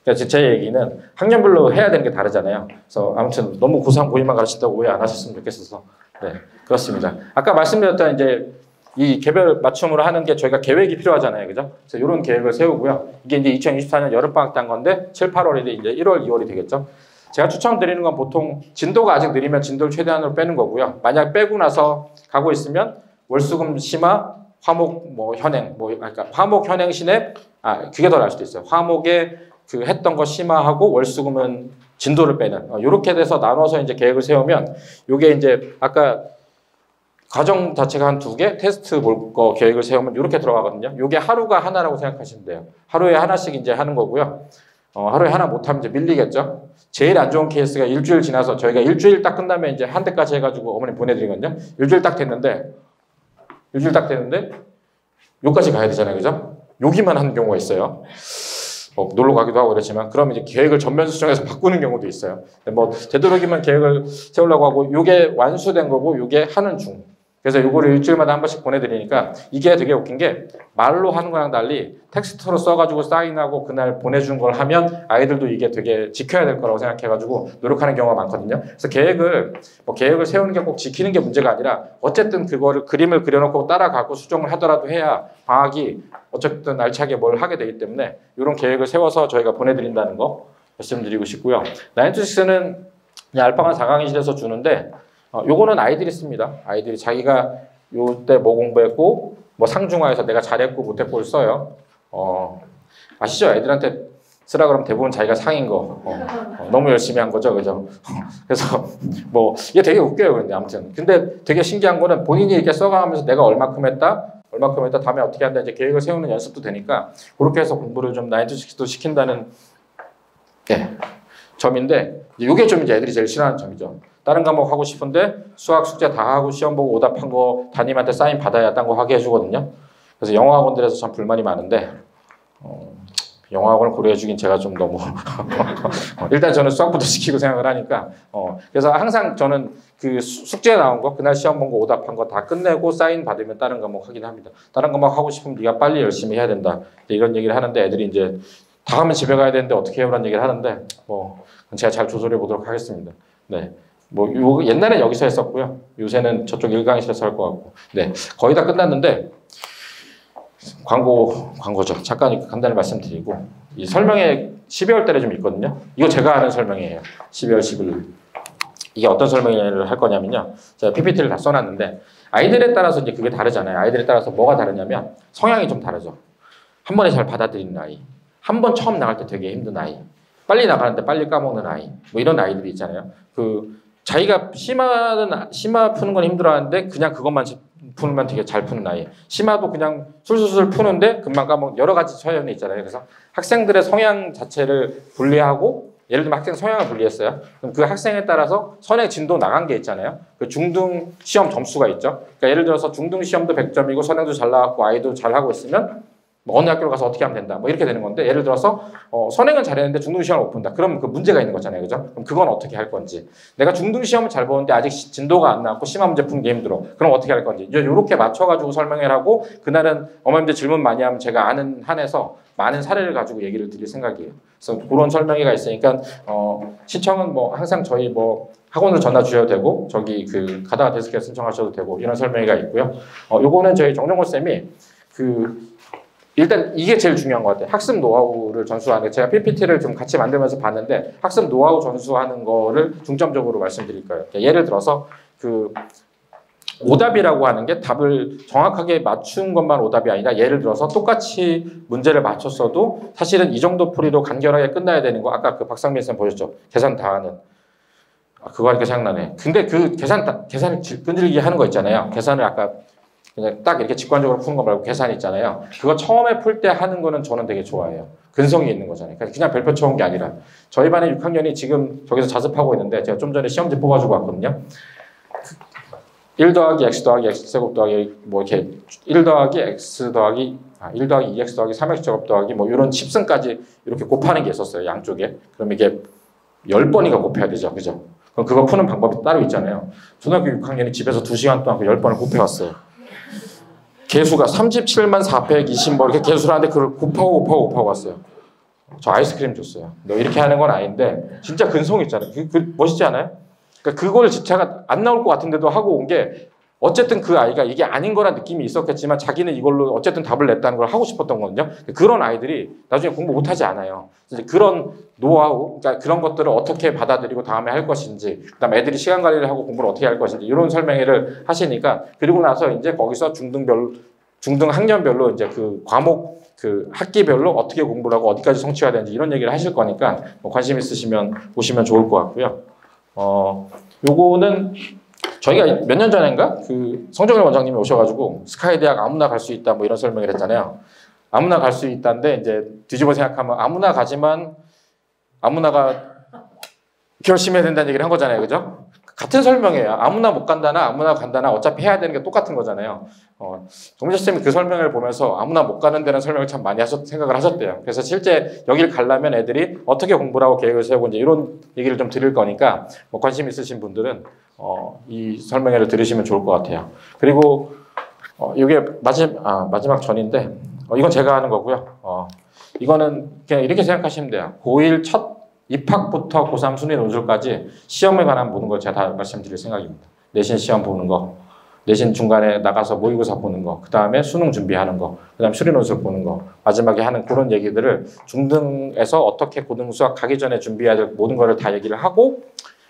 그래서 제 얘기는 학년별로 해야 되는 게 다르잖아요. 그래서 아무튼 너무 고3, 고2만 가르친다고 오해 안 하셨으면 좋겠어서. 네, 그렇습니다. 아까 말씀드렸던 이제 이 개별 맞춤으로 하는 게 저희가 계획이 필요하잖아요. 그죠? 그래서 이런 계획을 세우고요. 이게 이제 2024년 여름방학 때 한 건데 7, 8월이 이제 1월, 2월이 되겠죠. 제가 추천드리는 건 보통 진도가 아직 느리면 진도를 최대한으로 빼는 거고요. 만약 빼고 나서 가고 있으면 월수금 심화, 화목 뭐 현행, 그러니까 화목 현행 신앱, 그게 더 나을 수도 있어요. 화목에 그 했던 거 심화하고 월수금은 진도를 빼는, 이렇게 돼서 나눠서 이제 계획을 세우면 요게 이제 아까 과정 자체가 한 2개, 테스트 볼 거 계획을 세우면 이렇게 들어가거든요. 요게 하루가 하나라고 생각하시면 돼요. 하루에 하나씩 이제 하는 거고요. 하루에 하나 못하면 이제 밀리겠죠. 제일 안 좋은 케이스가 일주일 지나서 저희가 일주일 딱 끝나면 이제 한 대까지 해가지고 어머님 보내드리거든요. 일주일 딱 됐는데 요까지 가야 되잖아요. 그죠? 여기만 하는 경우가 있어요. 놀러 가기도 하고 그렇지만, 그럼 이제 계획을 전면 수정해서 바꾸는 경우도 있어요. 뭐 되도록이면 계획을 세우려고 하고, 요게 완수된 거고 요게 하는 중. 그래서 요거를 일주일마다 한 번씩 보내드리니까 이게 되게 웃긴 게 말로 하는 거랑 달리 텍스트로 써가지고 사인하고 그날 보내준 걸 하면 아이들도 이게 되게 지켜야 될 거라고 생각해가지고 노력하는 경우가 많거든요. 그래서 계획을 세우는 게 꼭 지키는 게 문제가 아니라 어쨌든 그거를 그림을 그려놓고 따라가고 수정을 하더라도 해야 방학이 어쨌든 알차게 뭘 하게 되기 때문에 이런 계획을 세워서 저희가 보내드린다는 거 말씀드리고 싶고요. 9to6는 알파간 4강의실에서 주는데 요거는 아이들이 씁니다. 아이들이 자기가 요때 뭐 공부했고 뭐 상중하에서 내가 잘했고 못했고를 써요. 아시죠? 애들한테 쓰라 그러면 대부분 자기가 상인 거 너무 열심히 한 거죠. 그죠? 그래서 뭐 이게 되게 웃겨요. 근데 아무튼 근데 되게 신기한 거는 본인이 이렇게 써가면서 내가 얼마큼 했다 다음에 어떻게 한다 이제 계획을 세우는 연습도 되니까 그렇게 해서 공부를 좀 9to6도 시킨다는 점인데, 이게 좀 이제 애들이 제일 싫어하는 점이죠. 다른 과목 하고 싶은데 수학 숙제 다 하고 시험 보고 오답한 거 담임한테 사인 받아야 딴 거 하게 해주거든요. 그래서 영어 학원들에서 참 불만이 많은데 영어 학원을 고려해주긴 제가 좀 너무 일단 저는 수학부터 시키고 생각을 하니까 그래서 항상 저는 그 숙제 나온 거 그날 시험 본 거 오답한 거 다 끝내고 사인 받으면 다른 과목 하긴 합니다. 다른 과목 하고 싶으면 네가 빨리 열심히 해야 된다 이런 얘기를 하는데, 애들이 이제 다 하면 집에 가야 되는데 어떻게 해요라는 얘기를 하는데 제가 잘 조절해 보도록 하겠습니다. 네. 옛날엔 여기서 했었고요. 요새는 저쪽 1강의실에서 할 것 같고. 네. 거의 다 끝났는데, 광고죠. 잠깐 간단히 말씀드리고, 이 설명회 12월 달에 좀 있거든요. 이거 제가 하는 설명회예요. 12월 11일. 이게 어떤 설명회를 할 거냐면요. 제가 PPT를 다 써놨는데, 아이들에 따라서 이제 그게 다르잖아요. 아이들에 따라서 뭐가 다르냐면, 성향이 좀 다르죠. 한 번에 잘 받아들이는 아이. 한 번 처음 나갈 때 되게 힘든 아이. 빨리 나가는데 빨리 까먹는 아이. 뭐 이런 아이들이 있잖아요. 자기가 심화 푸는 건 힘들어하는데 그냥 그것만 풀면 되게 잘 푸는 아이. 심화도 그냥 술술술 푸는데 금방 까먹는 여러 가지 서열이 있잖아요. 그래서 학생들의 성향 자체를 분리하고, 예를 들면 학생 성향을 분리했어요. 그럼 그 학생에 따라서 선행 진도 나간 게 있잖아요. 그 중등 시험 점수가 있죠. 그러니까 예를 들어서 중등 시험도 100점이고 선행도 잘 나왔고 아이도 잘 하고 있으면 뭐 어느 학교를 가서 어떻게 하면 된다. 뭐 이렇게 되는 건데 예를 들어서 선행은 잘했는데 중등 시험을 못 본다. 그럼 그 문제가 있는 거잖아요, 그죠? 그럼 그건 어떻게 할 건지. 내가 중등 시험을 잘 보는데 아직 진도가 안 나왔고 심화 문제 푸는 게 힘들어. 그럼 어떻게 할 건지. 이렇게 맞춰가지고 설명을 하고 그날은 어머님들 질문 많이 하면 제가 아는 한에서 많은 사례를 가지고 얘기를 드릴 생각이에요. 그래서 그런 설명회가 있으니까 신청은 뭐 항상 저희 뭐 학원으로 전화 주셔도 되고 저기 그 가다가 데스크에 신청하셔도 되고 이런 설명회가 있고요. 요거는 저희 정정호 쌤이 일단 이게 제일 중요한 것 같아요. 학습 노하우를 전수하는 제가 PPT를 좀 같이 만들면서 봤는데 학습 노하우 전수하는 거를 중점적으로 말씀드릴 거예요. 예를 들어서 오답이라고 하는 게 답을 정확하게 맞춘 것만 오답이 아니라 예를 들어서 똑같이 문제를 맞췄어도 사실은 이 정도 풀이로 간결하게 끝나야 되는 거 아까 그 박상민 쌤 보셨죠? 계산 다 하는 그거 하니까 생각나네. 근데 그 계산을 끈질기게 하는 거 있잖아요. 계산을 아까 그냥 딱 이렇게 직관적으로 푸는 거 말고 계산 있잖아요. 그거 처음에 풀 때 하는 거는 저는 되게 좋아해요. 근성이 있는 거잖아요. 그냥 별표 쳐온 게 아니라 저희 반에 6학년이 지금 저기서 자습하고 있는데 제가 좀 전에 시험지 뽑아주고 왔거든요. 1 더하기 x 더하기 x 제곱 더하기 뭐 이렇게 1 더하기 x 더하기 1 더하기 2x 더하기 3x 제곱 더하기 뭐 이런 10승까지 이렇게 곱하는 게 있었어요. 양쪽에. 그럼 이게 10번이가 곱해야 되죠. 그죠? 그럼 그거 푸는 방법이 따로 있잖아요. 초등학교 6학년이 집에서 2시간 동안 그 10번을 곱해왔어요. 개수가 37만 420 뭐 이렇게 개수를 하는데 그걸 곱하고 왔어요. 저 아이스크림 줬어요. 너 이렇게 하는 건 아닌데 진짜 근성이 있잖아요. 멋있지 않아요? 그러니까 그걸 제가 안 나올 것 같은데도 하고 온 게 어쨌든 그 아이가 이게 아닌 거란 느낌이 있었겠지만 자기는 이걸로 어쨌든 답을 냈다는 걸 하고 싶었던 거거든요. 그런 아이들이 나중에 공부 못하지 않아요. 그런 노하우, 그러니까 그런 것들을 어떻게 받아들이고 다음에 할 것인지, 그다음 애들이 시간 관리를 하고 공부를 어떻게 할 것인지 이런 설명회를 하시니까 그리고 나서 이제 거기서 중등 학년별로 이제 그 과목 그 학기별로 어떻게 공부를 하고 어디까지 성취해야 되는지 이런 얘기를 하실 거니까 뭐 관심 있으시면 보시면 좋을 것 같고요. 요거는 저희가 몇 년 전인가 그 성종일 원장님이 오셔가지고 스카이 대학 아무나 갈 수 있다 뭐 이런 설명을 했잖아요. 아무나 갈 수 있다는데 이제 뒤집어 생각하면 아무나 가지만 아무나가 열심히 해야 된다는 얘기를 한 거잖아요, 그죠? 같은 설명이에요. 아무나 못 간다나 아무나 간다나 어차피 해야 되는 게 똑같은 거잖아요. 정민철 쌤이 그 설명을 보면서 아무나 못 가는 데는 설명을 참 많이 생각을 하셨대요. 그래서 실제 여길 가려면 애들이 어떻게 공부를 하고 계획을 세우고 이제 이런 얘기를 좀 드릴 거니까 뭐 관심 있으신 분들은 이 설명회를 들으시면 좋을 것 같아요. 그리고 이게 마지막 전인데 이건 제가 하는 거고요. 이거는 그냥 이렇게 생각하시면 돼요. 고1 첫 입학부터 고3 순위 논술까지 시험에 관한 모든 걸 제가 다 말씀드릴 생각입니다. 내신 시험 보는 거, 내신 중간에 나가서 모의고사 보는 거, 그 다음에 수능 준비하는 거, 그 다음에 수리 논술 보는 거, 마지막에 하는 그런 얘기들을 중등에서 어떻게 고등 수학 가기 전에 준비해야 될 모든 거를 다 얘기를 하고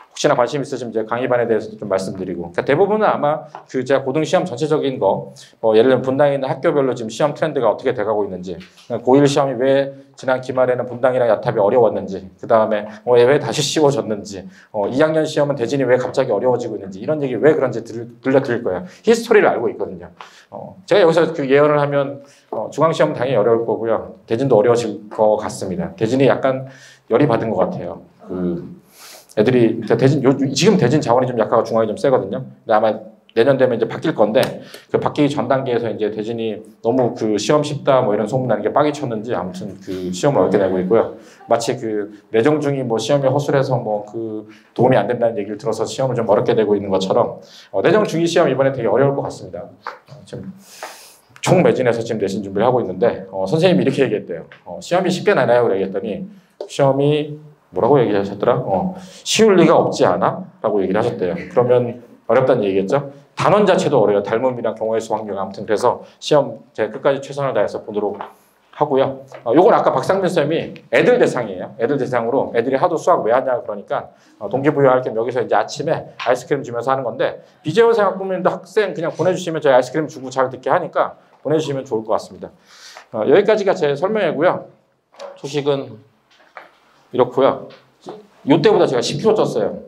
혹시나 관심 있으시면 이제 강의반에 대해서 좀 말씀드리고 그러니까 대부분은 아마 제가 고등 시험 전체적인 거 예를 들면 분당에 있는 학교별로 지금 시험 트렌드가 어떻게 돼가고 있는지 고1 시험이 왜 지난 기말에는 분당이랑 야탑이 어려웠는지 그 다음에 왜 다시 쉬워졌는지 2학년 시험은 대진이 왜 갑자기 어려워지고 있는지 이런 얘기 왜 그런지 들려드릴 거예요. 히스토리를 알고 있거든요. 제가 여기서 그 예언을 하면 중앙시험은 당연히 어려울 거고요. 대진도 어려워질 것 같습니다. 대진이 약간 열이 받은 것 같아요. 애들이 지금 대진 자원이 좀 약하고 중앙이 좀 세거든요. 근데 아마 내년 되면 이제 바뀔 건데 그 바뀌기 전 단계에서 이제 대진이 너무 그 시험 쉽다 뭐 이런 소문 나는 게 빡이 쳤는지 아무튼 그 시험을 어렵게 내고 있고요. 마치 그 내정 중이 뭐 시험이 허술해서 뭐 그 도움이 안 된다는 얘기를 들어서 시험을 좀 어렵게 내고 있는 것처럼 내정 중이 시험 이번에 되게 어려울 것 같습니다. 지금 총 매진해서 지금 내신 준비를 하고 있는데 선생님이 이렇게 얘기했대요. 시험이 쉽게 나나요? 그래 얘기했더니 시험이 뭐라고 얘기하셨더라? 쉬울 리가 없지 않아? 라고 얘기를 하셨대요. 그러면 어렵다는 얘기겠죠? 단원 자체도 어려워요. 닮음이랑 경우의 수 확률 아무튼 그래서 시험 제가 끝까지 최선을 다해서 보도록 하고요. 요건 아까 박상민 쌤이 애들 대상이에요. 애들 대상으로 애들이 하도 수학 왜 하냐 그러니까 동기부여할 겸 여기서 이제 아침에 아이스크림 주면서 하는 건데 비재원 생학부모님도 학생 그냥 보내주시면 저희 아이스크림 주고 잘 듣게 하니까 보내주시면 좋을 것 같습니다. 여기까지가 제 설명이고요. 소식은 이렇고요. 이때보다 제가 10kg 쪘어요.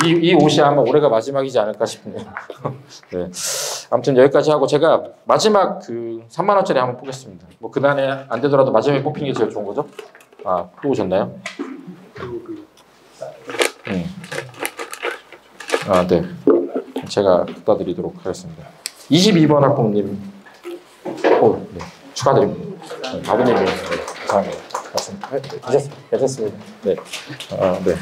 이 옷이 아마 올해가 마지막이지 않을까 싶네요. 네. 아무튼 여기까지 하고 제가 마지막 그 3만 원짜리 한번 보겠습니다. 뭐 그날에 안 되더라도 마지막에 뽑힌 게 제일 좋은 거죠? 또 오셨나요? 네. 제가 갖다 드리도록 하겠습니다. 22번 학부모님. 축하드립니다. 아버님이 감사합니다. 괜찮습니다. 네. 네.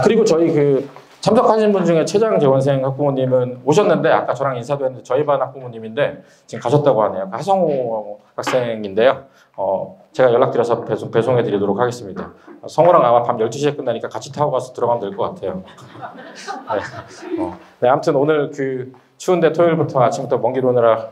그리고 저희 그 참석하신 분 중에 최장 재원생 학부모님은 오셨는데 아까 저랑 인사도 했는데 저희 반 학부모님인데 지금 가셨다고 하네요. 하성우 학생인데요. 제가 연락드려서 배송해 드리도록 하겠습니다. 성우랑 아마 밤 12시에 끝나니까 같이 타고 가서 들어가면 될 것 같아요. 네. 네, 아무튼 오늘 그 추운데 토요일부터 아침부터 먼 길 오느라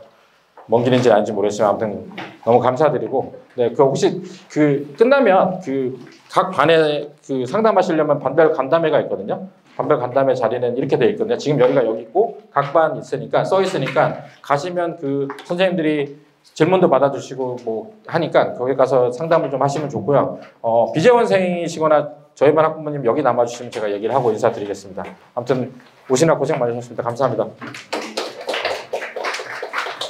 먼 길인지 아닌지 모르겠지만 아무튼 너무 감사드리고, 네, 그 혹시 그 끝나면 그 각 반에 그 상담하시려면 반별 간담회가 있거든요. 반별 간담회 자리는 이렇게 돼 있거든요. 지금 여기가 여기 있고 각 반 있으니까 써 있으니까 가시면 그 선생님들이 질문도 받아주시고 뭐 하니까 거기 가서 상담을 좀 하시면 좋고요. 비재원생이시거나 저희 반 학부모님 여기 남아주시면 제가 얘기를 하고 인사드리겠습니다. 아무튼 오시느라 고생 많으셨습니다. 감사합니다.